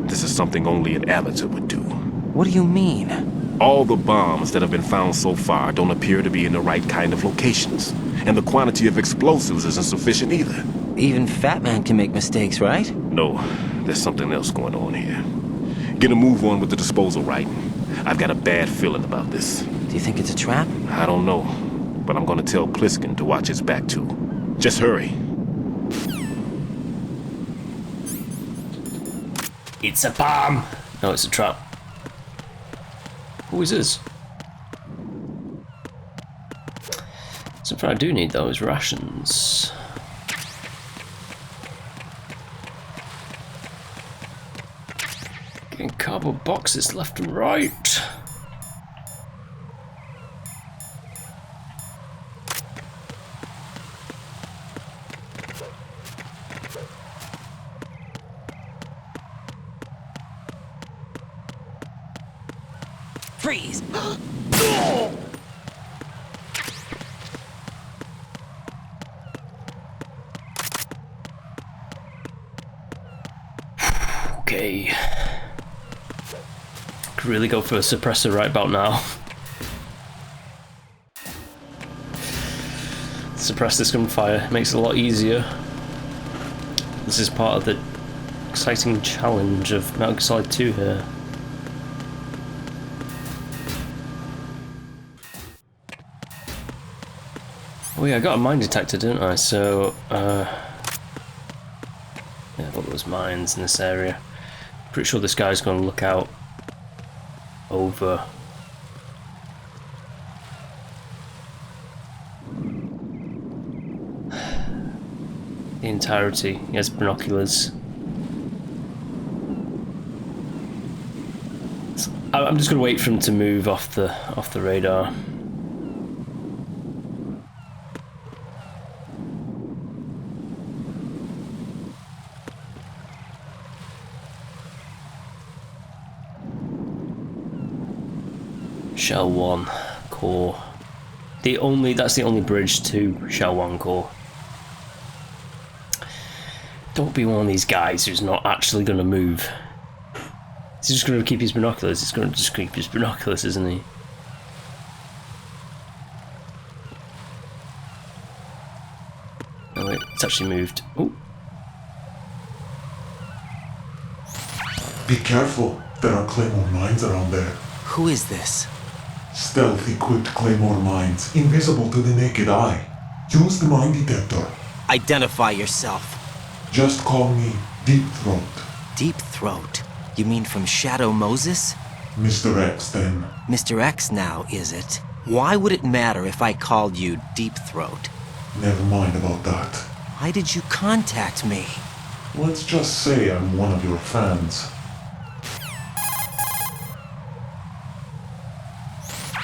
This is something only an amateur would do. What do you mean? All the bombs that have been found so far don't appear to be in the right kind of locations. And the quantity of explosives isn't sufficient either. Even Fat Man can make mistakes, right? No, there's something else going on here. Get a move on with the disposal, Raiden. I've got a bad feeling about this. Do you think it's a trap? I don't know, but I'm gonna tell Pliskin to watch his back too. Just hurry. It's a bomb! No, it's a trap. Who is this? Something I do need though is rations. Getting cardboard boxes left and right. Freeze! Okay. Could really go for a suppressor right about now. Suppress this gunfire, makes it a lot easier. This is part of the exciting challenge of Metal Gear Solid 2 here. Oh yeah, I got a mine detector, didn't I? So, yeah, I've got those mines in this area. Pretty sure this guy's going to look out over the entirety. He has binoculars. So I'm just going to wait for him to move off the radar. Shell 1 core. That's the only bridge to Shell 1 core. Don't be one of these guys who's not actually going to move. He's just going to keep his binoculars. He's going to just keep his binoculars, isn't he? Oh wait, it's actually moved. Oh. Be careful. There are Claymore mines around there. Who is this? Stealth-equipped Claymore mines, invisible to the naked eye. Use the mine detector. Identify yourself. Just call me Deep Throat. Deep Throat? You mean from Shadow Moses? Mr. X, then. Mr. X now, is it? Why would it matter if I called you Deep Throat? Never mind about that. Why did you contact me? Let's just say I'm one of your fans.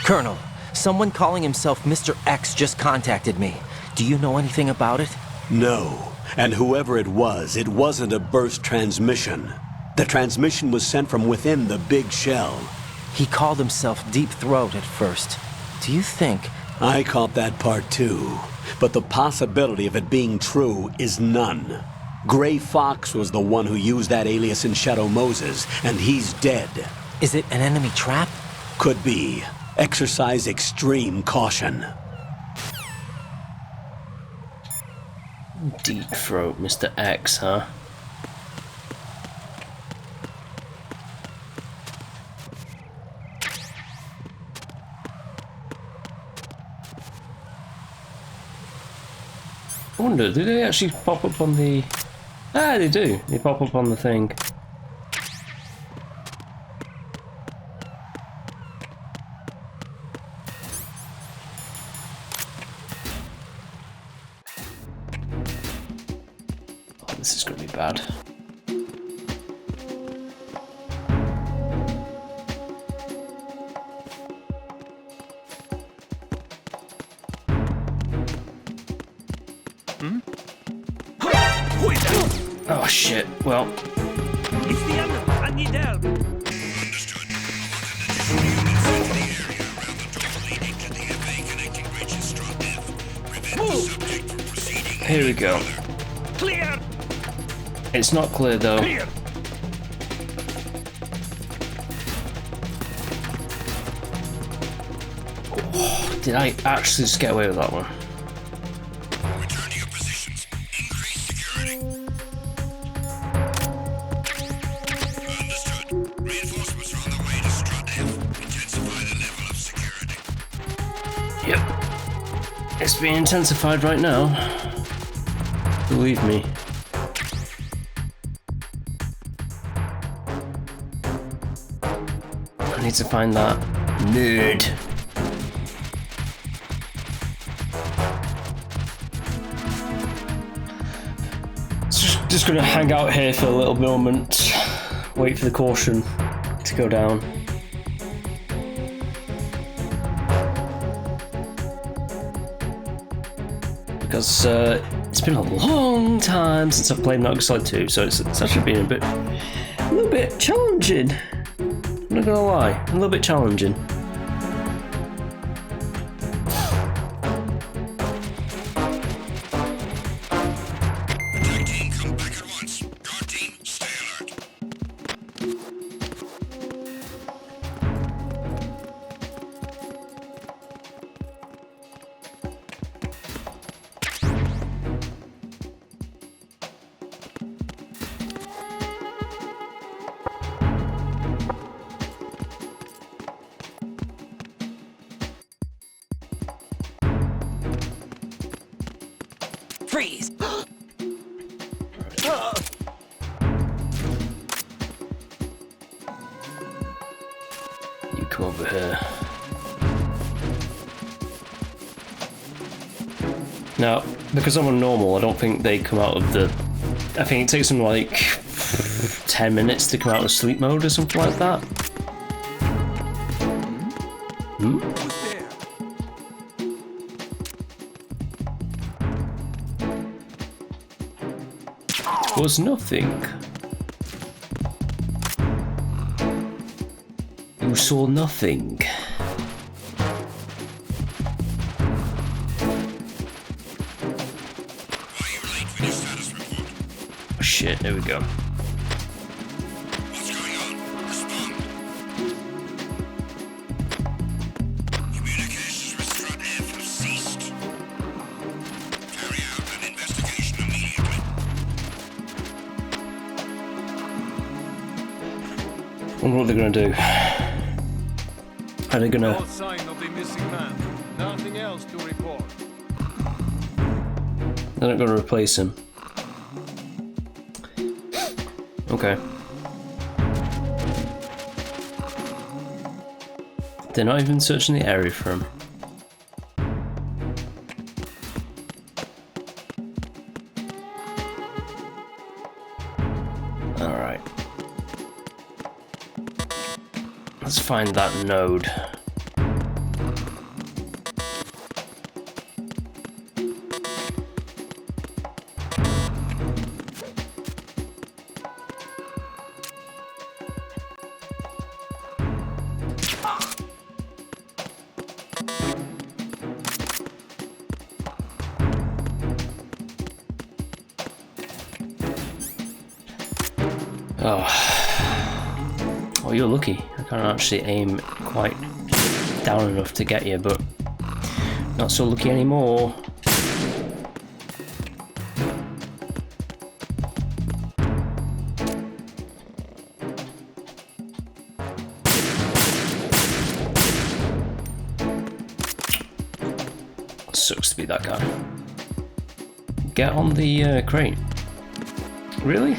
Colonel, someone calling himself Mr. X just contacted me. Do you know anything about it? No. And whoever it wasn't a burst transmission. The transmission was sent from within the big shell. He called himself Deep Throat at first. Do you think... I caught that part too. But the possibility of it being true is none. Gray Fox was the one who used that alias in Shadow Moses, and he's dead. Is it an enemy trap? Could be. Exercise extreme caution. Deep Throat, Mr. X, huh? I wonder, do they actually pop up on the... Ah, they do. They pop up on the thing. This is going to be bad. Oh shit, well. It's the ambulance. I need help. Here we go. Clear! It's not clear though. Clear! Oh, did I actually just get away with that one? Return to your positions. Increase security. Understood. Reinforcements are on the way to Strut F. Intensify the level of security. Yep. It's being intensified right now. Believe me. I need to find that nerd. Just gonna hang out here for a little moment, wait for the caution to go down. Because it's been a long time since I've played Metal Gear Solid 2, so it's actually been a little bit challenging. I'm not gonna lie, a little bit challenging. Freeze! You come over here. Now, because I'm on normal, I don't think they come out of the... I think it takes them like 10 minutes to come out of sleep mode or something like that. Hmm? Was nothing. You saw nothing. Oh shit, there we go. What's going on? Respond. Communications with Strut F have ceased. Carry out an investigation immediately. Wonder what they're gonna do. Are they gonna... No sign of the missing man. Nothing else to report. They're not gonna replace him. Okay. They're not even searching the area for him. Alright. Let's find that node. Oh, you're lucky. I can't actually aim quite down enough to get you, but not so lucky anymore. Sucks to be that guy. Get on the crane. Really?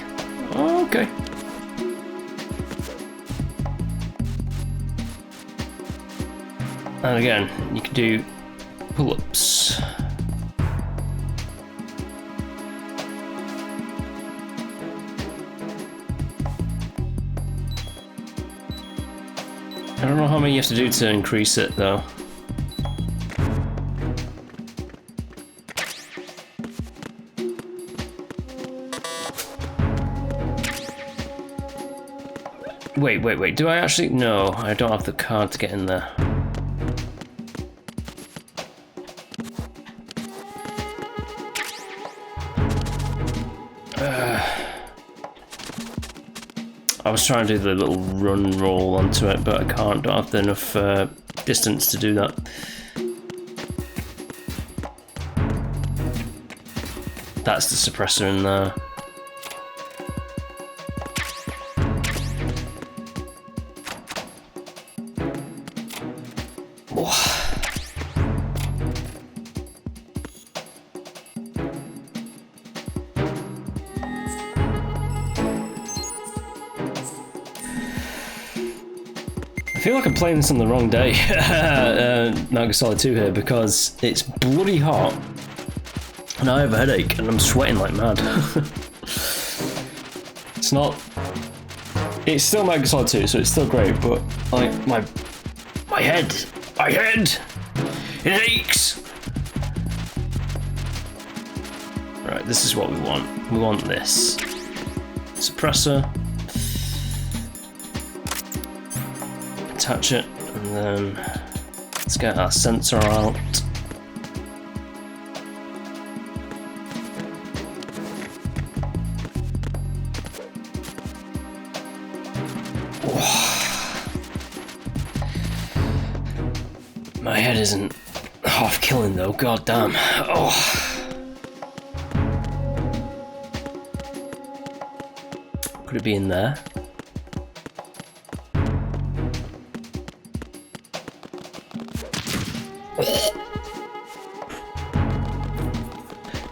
Oh, okay. And again, you can do pull-ups. I don't know how many you have to do to increase it though. Wait, do I actually? No, I don't have the card to get in there. I was trying to do the little run roll onto it, but I can't. Don't have enough distance to do that. That's the suppressor in there. I feel like I'm playing this on the wrong day, Metal Gear Solid 2 here, because it's bloody hot, and I have a headache, and I'm sweating like mad. It's not... It's still Metal Gear Solid 2, so it's still great, but, like, my head, it aches! Right, this is what we want. We want this. Suppressor. Attach it, and then let's get our sensor out. My head isn't half killing though, god damn. Oh. Could it be in there?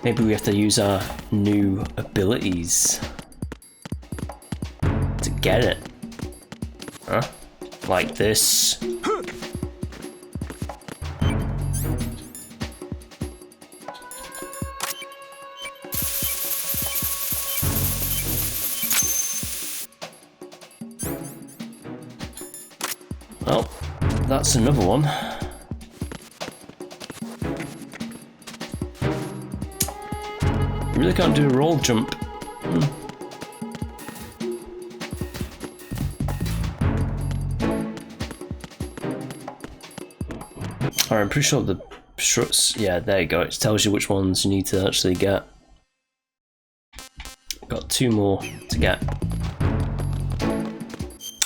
Maybe we have to use our new abilities to get it. Huh? Like this. Well, that's another one. Really can't do a roll jump. Alright, I'm pretty sure the struts. Yeah, there you go. It tells you which ones you need to actually get. Got 2 more to get.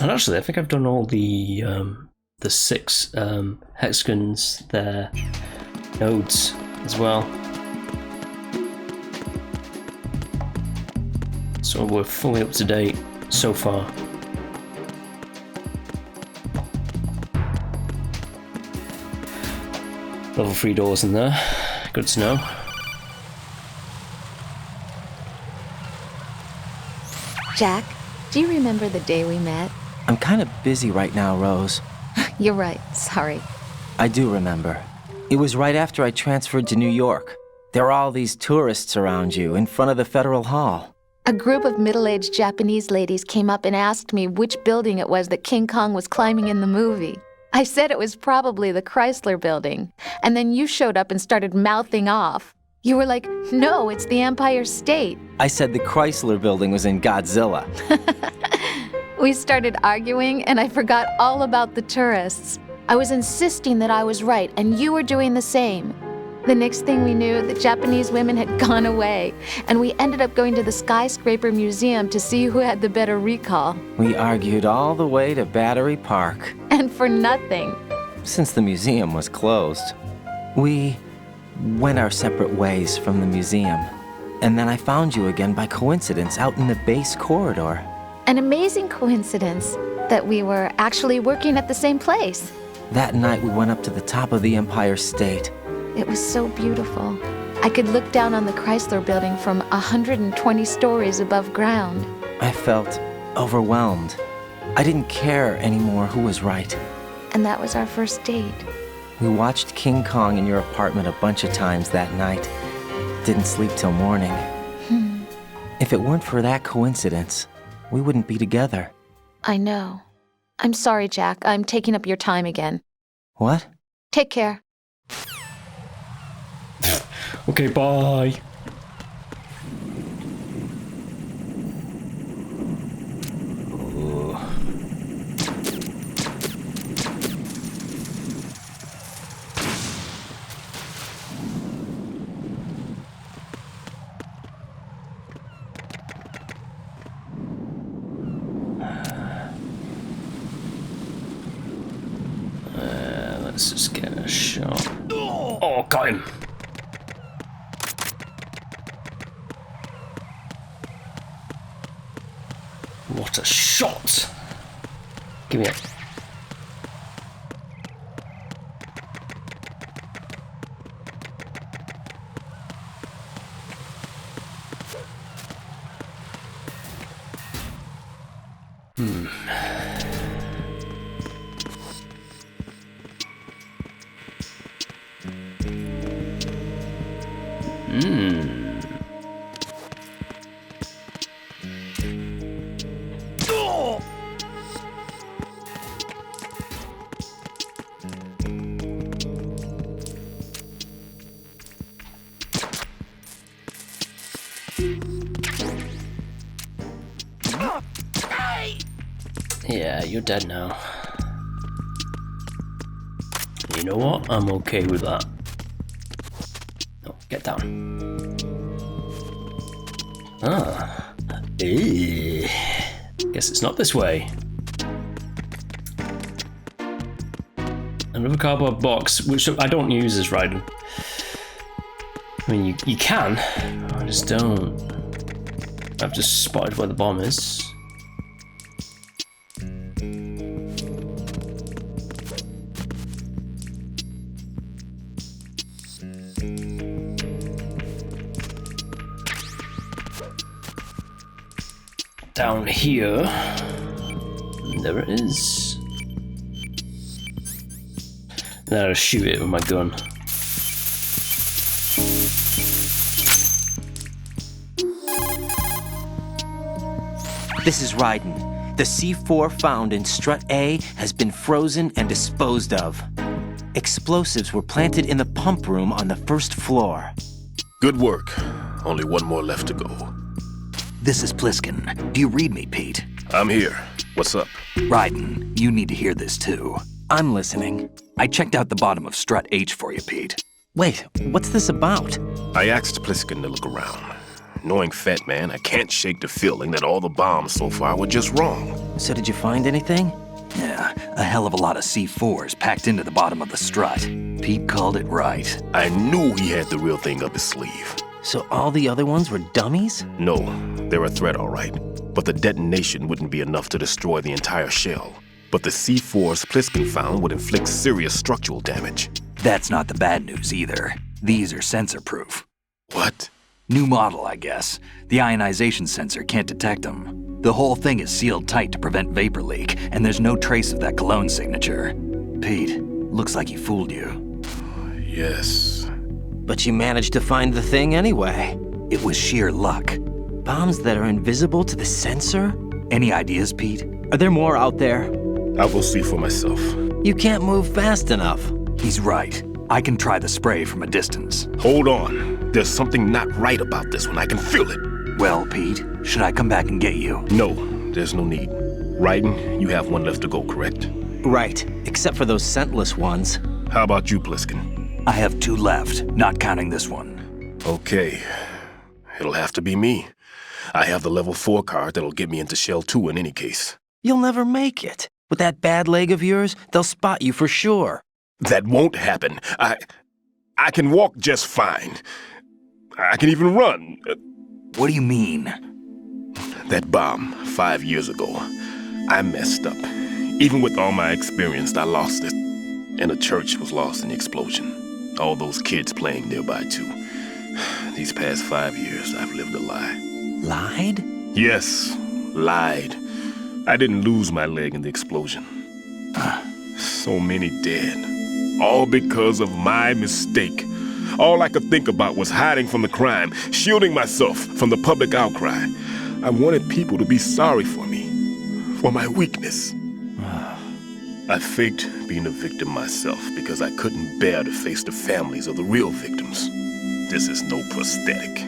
And actually, I think I've done all the 6 hexagons, their nodes as well. So we're fully up to date so far. Level 3 doors in there. Good to know. Jack, do you remember the day we met? I'm kind of busy right now, Rose. You're right, sorry. I do remember. It was right after I transferred to New York. There were all these tourists around you in front of the Federal Hall. A group of middle-aged Japanese ladies came up and asked me which building it was that King Kong was climbing in the movie. I said it was probably the Chrysler Building, and then you showed up and started mouthing off. You were like, no, it's the Empire State. I said the Chrysler Building was in Godzilla. We started arguing, and I forgot all about the tourists. I was insisting that I was right, and you were doing the same. The next thing we knew, the Japanese women had gone away, and we ended up going to the Skyscraper Museum to see who had the better recall. We argued all the way to Battery Park. And for nothing. Since the museum was closed, we went our separate ways from the museum. And then I found you again by coincidence out in the base corridor. An amazing coincidence that we were actually working at the same place. That night we went up to the top of the Empire State. It was so beautiful. I could look down on the Chrysler Building from 120 stories above ground. I felt overwhelmed. I didn't care anymore who was right. And that was our first date. We watched King Kong in your apartment a bunch of times that night. Didn't sleep till morning. If it weren't for that coincidence, we wouldn't be together. I know. I'm sorry, Jack. I'm taking up your time again. What? Take care. Okay, bye. Let's just get a shot. Oh, got him. What a shot! Give me it. Yeah, you're dead now. You know what? I'm okay with that. No, get down. Ah. Guess it's not this way. Another cardboard box, which I don't use as Raiden. I mean, you can. I just don't. I've just spotted where the bomb is. Down here, there it is. Then I'll shoot it with my gun. This is Raiden. The C4 found in Strut A has been frozen and disposed of. Explosives were planted in the pump room on the first floor. Good work. Only one more left to go. This is Pliskin. Do you read me, Pete? I'm here. What's up? Raiden, you need to hear this too. I'm listening. I checked out the bottom of Strut H for you, Pete. Wait, what's this about? I asked Pliskin to look around. Knowing Fat Man, I can't shake the feeling that all the bombs so far were just wrong. So did you find anything? Yeah, a hell of a lot of C4s packed into the bottom of the strut. Pete called it right. I knew he had the real thing up his sleeve. So all the other ones were dummies? No, they're a threat, all right. But the detonation wouldn't be enough to destroy the entire shell. But the C4s Pliskin found would inflict serious structural damage. That's not the bad news either. These are sensor-proof. What? New model, I guess. The ionization sensor can't detect them. The whole thing is sealed tight to prevent vapor leak, and there's no trace of that cologne signature. Pete, looks like he fooled you. Yes. But you managed to find the thing anyway. It was sheer luck. Bombs that are invisible to the sensor? Any ideas, Pete? Are there more out there? I'll go see for myself. You can't move fast enough. He's right. I can try the spray from a distance. Hold on. There's something not right about this one. I can feel it. Well, Pete, should I come back and get you? No, there's no need. Raiden, you have one left to go, correct? Right, except for those scentless ones. How about you, Pliskin? I have 2 left, not counting this one. Okay. It'll have to be me. I have the level 4 card that'll get me into Shell 2 in any case. You'll never make it. With that bad leg of yours, they'll spot you for sure. That won't happen. I can walk just fine. I can even run. What do you mean? That bomb 5 years ago. I messed up. Even with all my experience, I lost it. And the church was lost in the explosion. All those kids playing nearby, too. These past 5 years, I've lived a lie. Lied? Yes, lied. I didn't lose my leg in the explosion. So many dead. All because of my mistake. All I could think about was hiding from the crime, shielding myself from the public outcry. I wanted people to be sorry for me, for my weakness. I faked being a victim myself because I couldn't bear to face the families of the real victims. This is no prosthetic.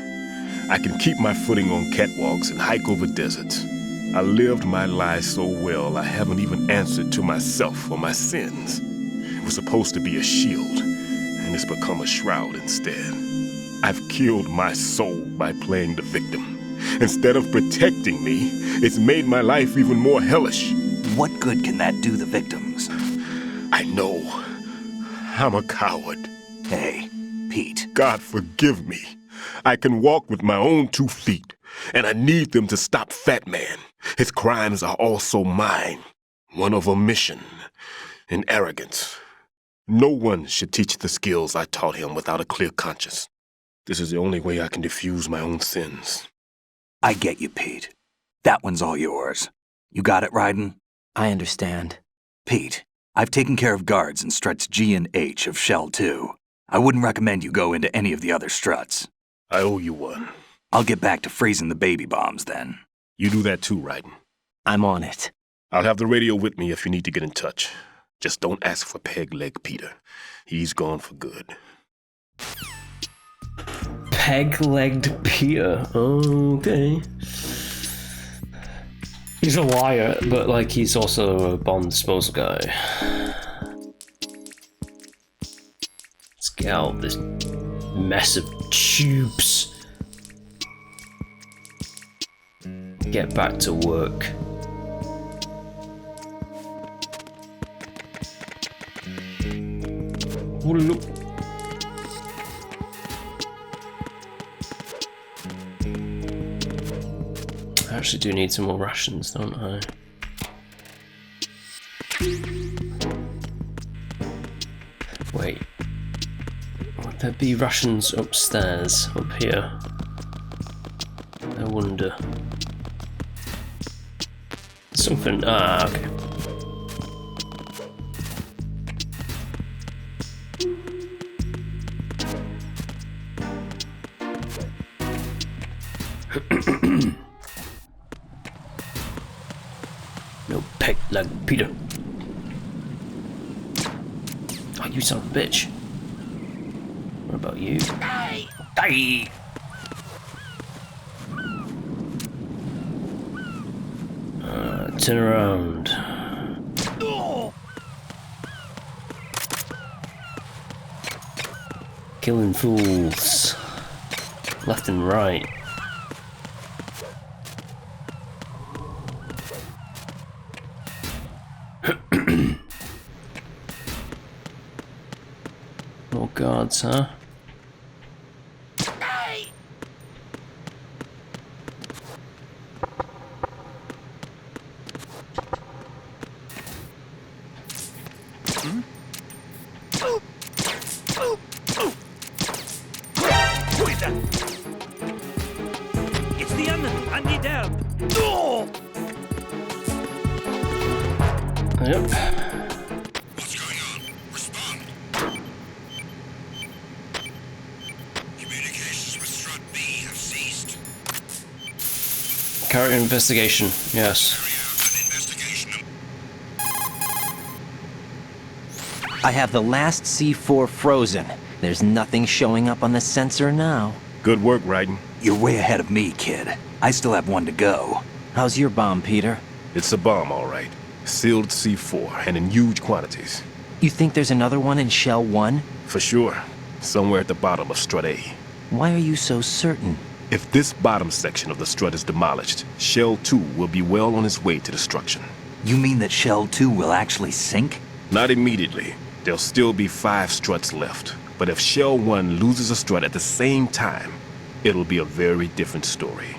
I can keep my footing on catwalks and hike over deserts. I lived my lie so well I haven't even answered to myself for my sins. It was supposed to be a shield, and it's become a shroud instead. I've killed my soul by playing the victim. Instead of protecting me, it's made my life even more hellish. What good can that do the victims? I know. I'm a coward. Hey, Pete. God forgive me. I can walk with my own 2 feet, and I need them to stop Fat Man. His crimes are also mine. One of omission and arrogance. No one should teach the skills I taught him without a clear conscience. This is the only way I can diffuse my own sins. I get you, Pete. That one's all yours. You got it, Raiden? I understand. Pete, I've taken care of guards in struts G and H of Shell 2. I wouldn't recommend you go into any of the other struts. I owe you one. I'll get back to freezing the baby bombs then. You do that too, Raiden. I'm on it. I'll have the radio with me if you need to get in touch. Just don't ask for Peg Leg Peter. He's gone for good. Peg-legged Peter. Okay. He's a liar, but like he's also a bomb disposal guy. Let's get out of this mess of tubes. Get back to work. Oh, look. I actually do need some more rations, don't I? Wait. Would there be rations upstairs, up here? I wonder. Something. Ah, okay. No peg like Peter. Oh, you son of a bitch. What about you? Die! Die! Turn around. Killing fools. Left and right. More guards, huh? It's the enemy. I need help. Yep. What's going on? Respond. Communications with Strut B have ceased. Carry investigation, yes. I have the last C4 frozen. There's nothing showing up on the sensor now. Good work, Raiden. You're way ahead of me, kid. I still have one to go. How's your bomb, Peter? It's a bomb, all right. Sealed C4, and in huge quantities. You think there's another one in Shell 1? For sure. Somewhere at the bottom of Strut A. Why are you so certain? If this bottom section of the strut is demolished, Shell 2 will be well on its way to destruction. You mean that Shell 2 will actually sink? Not immediately. There'll still be 5 struts left. But if Shell 1 loses a strut at the same time, it'll be a very different story.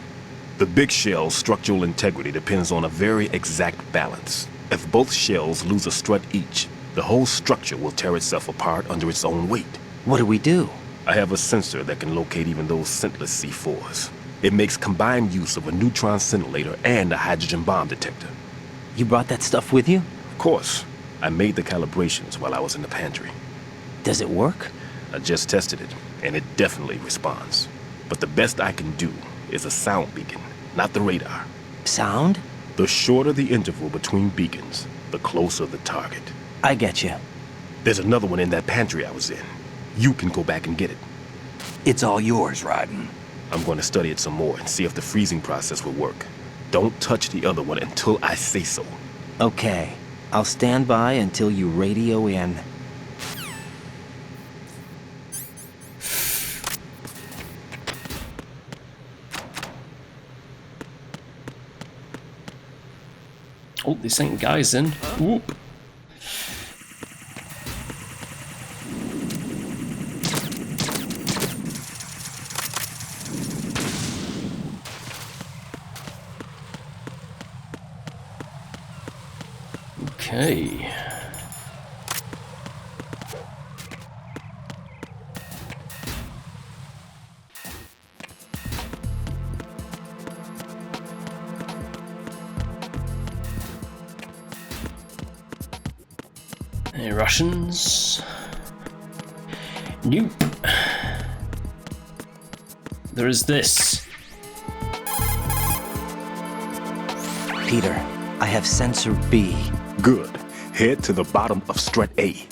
The big shell's structural integrity depends on a very exact balance. If both shells lose a strut each, the whole structure will tear itself apart under its own weight. What do we do? I have a sensor that can locate even those scentless C4s. It makes combined use of a neutron scintillator and a hydrogen bomb detector. You brought that stuff with you? Of course. I made the calibrations while I was in the pantry. Does it work? I just tested it, and it definitely responds. But the best I can do is a sound beacon, not the radar. Sound? The shorter the interval between beacons, the closer the target. I get you. There's another one in that pantry I was in. You can go back and get it. It's all yours, Raiden. I'm going to study it some more and see if the freezing process will work. Don't touch the other one until I say so. Okay. I'll stand by until you radio in. Oh, they sent guys in. Whoop. Okay. Any Russians? Nope. There is this. Peter, I have sensor B. Good. Head to the bottom of strut A.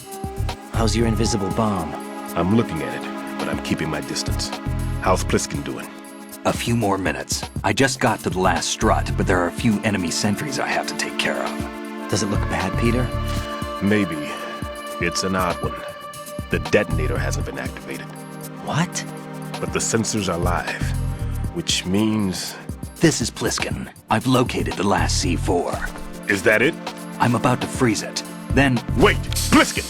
How's your invisible bomb? I'm looking at it, but I'm keeping my distance. How's Pliskin doing? A few more minutes. I just got to the last strut, but there are a few enemy sentries I have to take care of. Does it look bad, Peter? Maybe. It's an odd one. The detonator hasn't been activated. What? But the sensors are live, which means... This is Pliskin. I've located the last C4. Is that it? I'm about to freeze it. Then... Wait! Pliskin!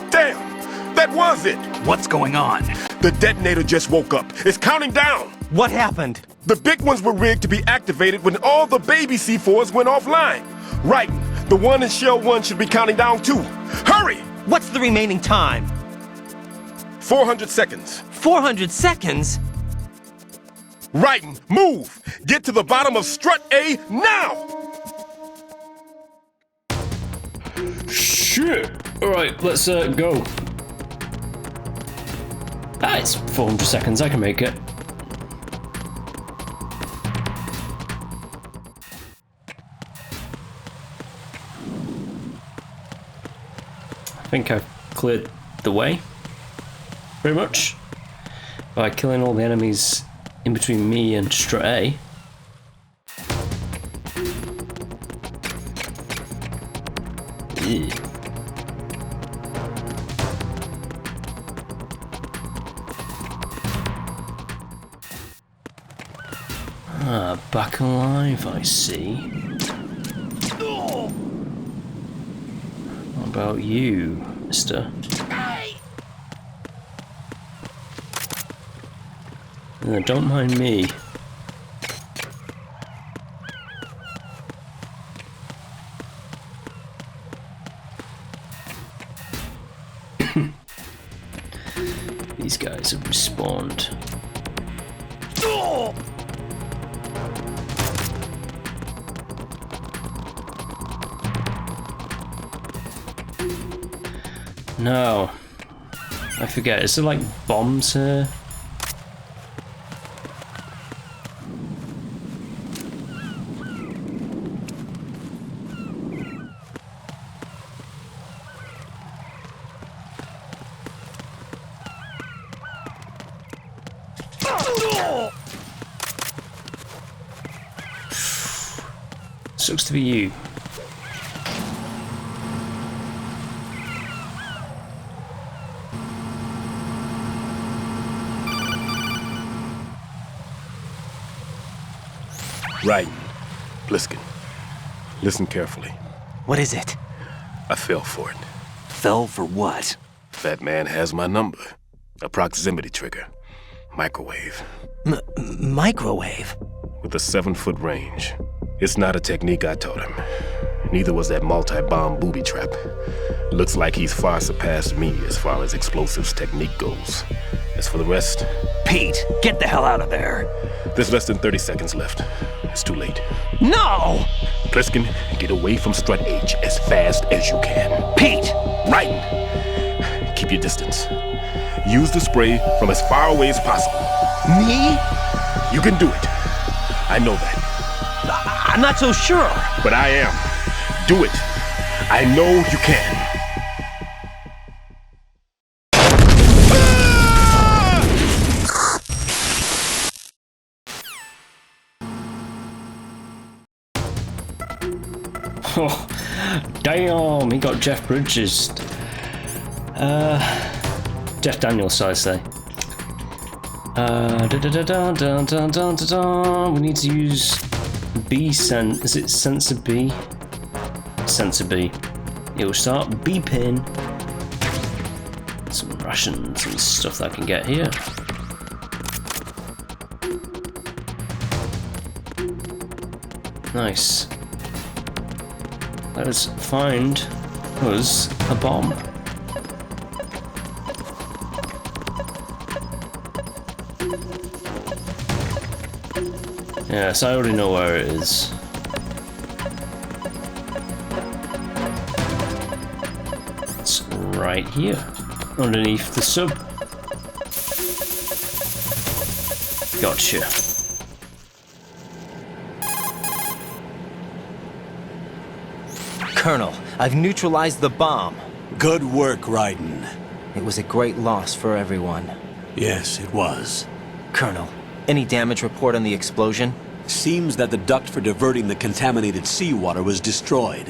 Damn! That was it! What's going on? The detonator just woke up. It's counting down! What happened? The big ones were rigged to be activated when all the baby C4s went offline. Raiden, the one in Shell 1 should be counting down too. Hurry! What's the remaining time? 400 seconds. 400 seconds? Raiden, move! Get to the bottom of strut A now! Shit! Alright, let's go. Ah, it's 400 seconds, I can make it. I think I've cleared the way, pretty much, by killing all the enemies in between me and strut A. Yeah. Ah, back alive, I see. What about you, mister? Don't mind me. These guys have respawned. No. I forget, is there like bombs here? Sucks to be you. Raiden, Pliskin, listen carefully. What is it? I fell for it. Fell for what? That man has my number. A proximity trigger. Microwave. Microwave? With a 7-foot range. It's not a technique I taught him. Neither was that multi-bomb booby trap. Looks like he's far surpassed me as far as explosives technique goes. As for the rest... Pete, get the hell out of there! There's less than 30 seconds left. It's too late. No! Pliskin, get away from strut H as fast as you can. Pete! Raiden, keep your distance. Use the spray from as far away as possible. Me? You can do it. I know that. I'm not so sure. But I am. Do it. I know you can. Oh, damn, he got Jeff Bridges. Jeff Daniels, I say. We need to use B-Sen. Is it Sensor B? Sensor B. It will start beeping. Some rations and stuff that I can get here. Nice. Let us find us a bomb. Yes, I already know where it is. It's right here, underneath the sub. Gotcha. Colonel, I've neutralized the bomb. Good work, Raiden. It was a great loss for everyone. Yes, it was. Colonel, any damage report on the explosion? Seems that the duct for diverting the contaminated seawater was destroyed,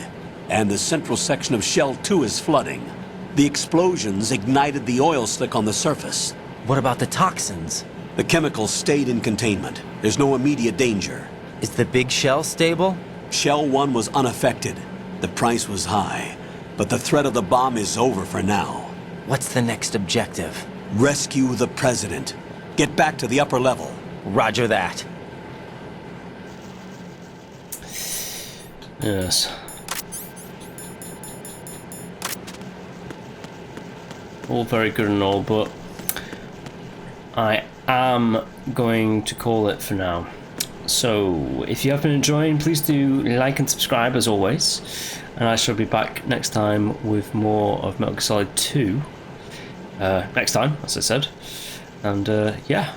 and the central section of Shell 2 is flooding. The explosions ignited the oil slick on the surface. What about the toxins? The chemicals stayed in containment. There's no immediate danger. Is the big shell stable? Shell 1 was unaffected. The price was high, but the threat of the bomb is over for now. What's the next objective? Rescue the President. Get back to the upper level. Roger that. Yes. All very good and all, but I am going to call it for now. So, if you have been enjoying, please do like and subscribe as always. And I shall be back next time with more of Metal Gear Solid 2. Next time, as I said. And yeah,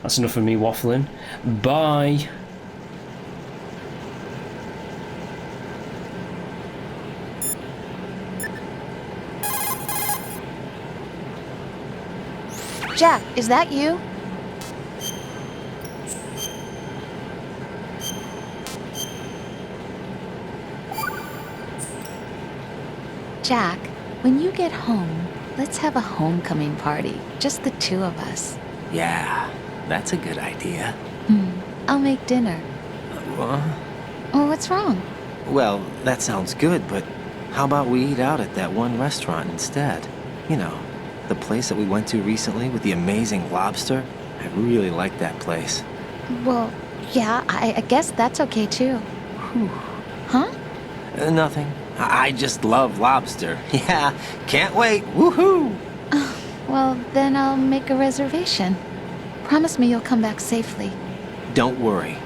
that's enough of me waffling. Bye! Jack, is that you? Jack, when you get home, let's have a homecoming party. Just the two of us. Yeah, that's a good idea. I'll make dinner. Oh, what's wrong? Well, that sounds good, but how about we eat out at that one restaurant instead? You know, the place that we went to recently with the amazing lobster. I really like that place. Well, yeah, I guess that's okay too. Huh? Nothing. I just love lobster. Yeah, can't wait. Woohoo! Well, then I'll make a reservation. Promise me you'll come back safely. Don't worry.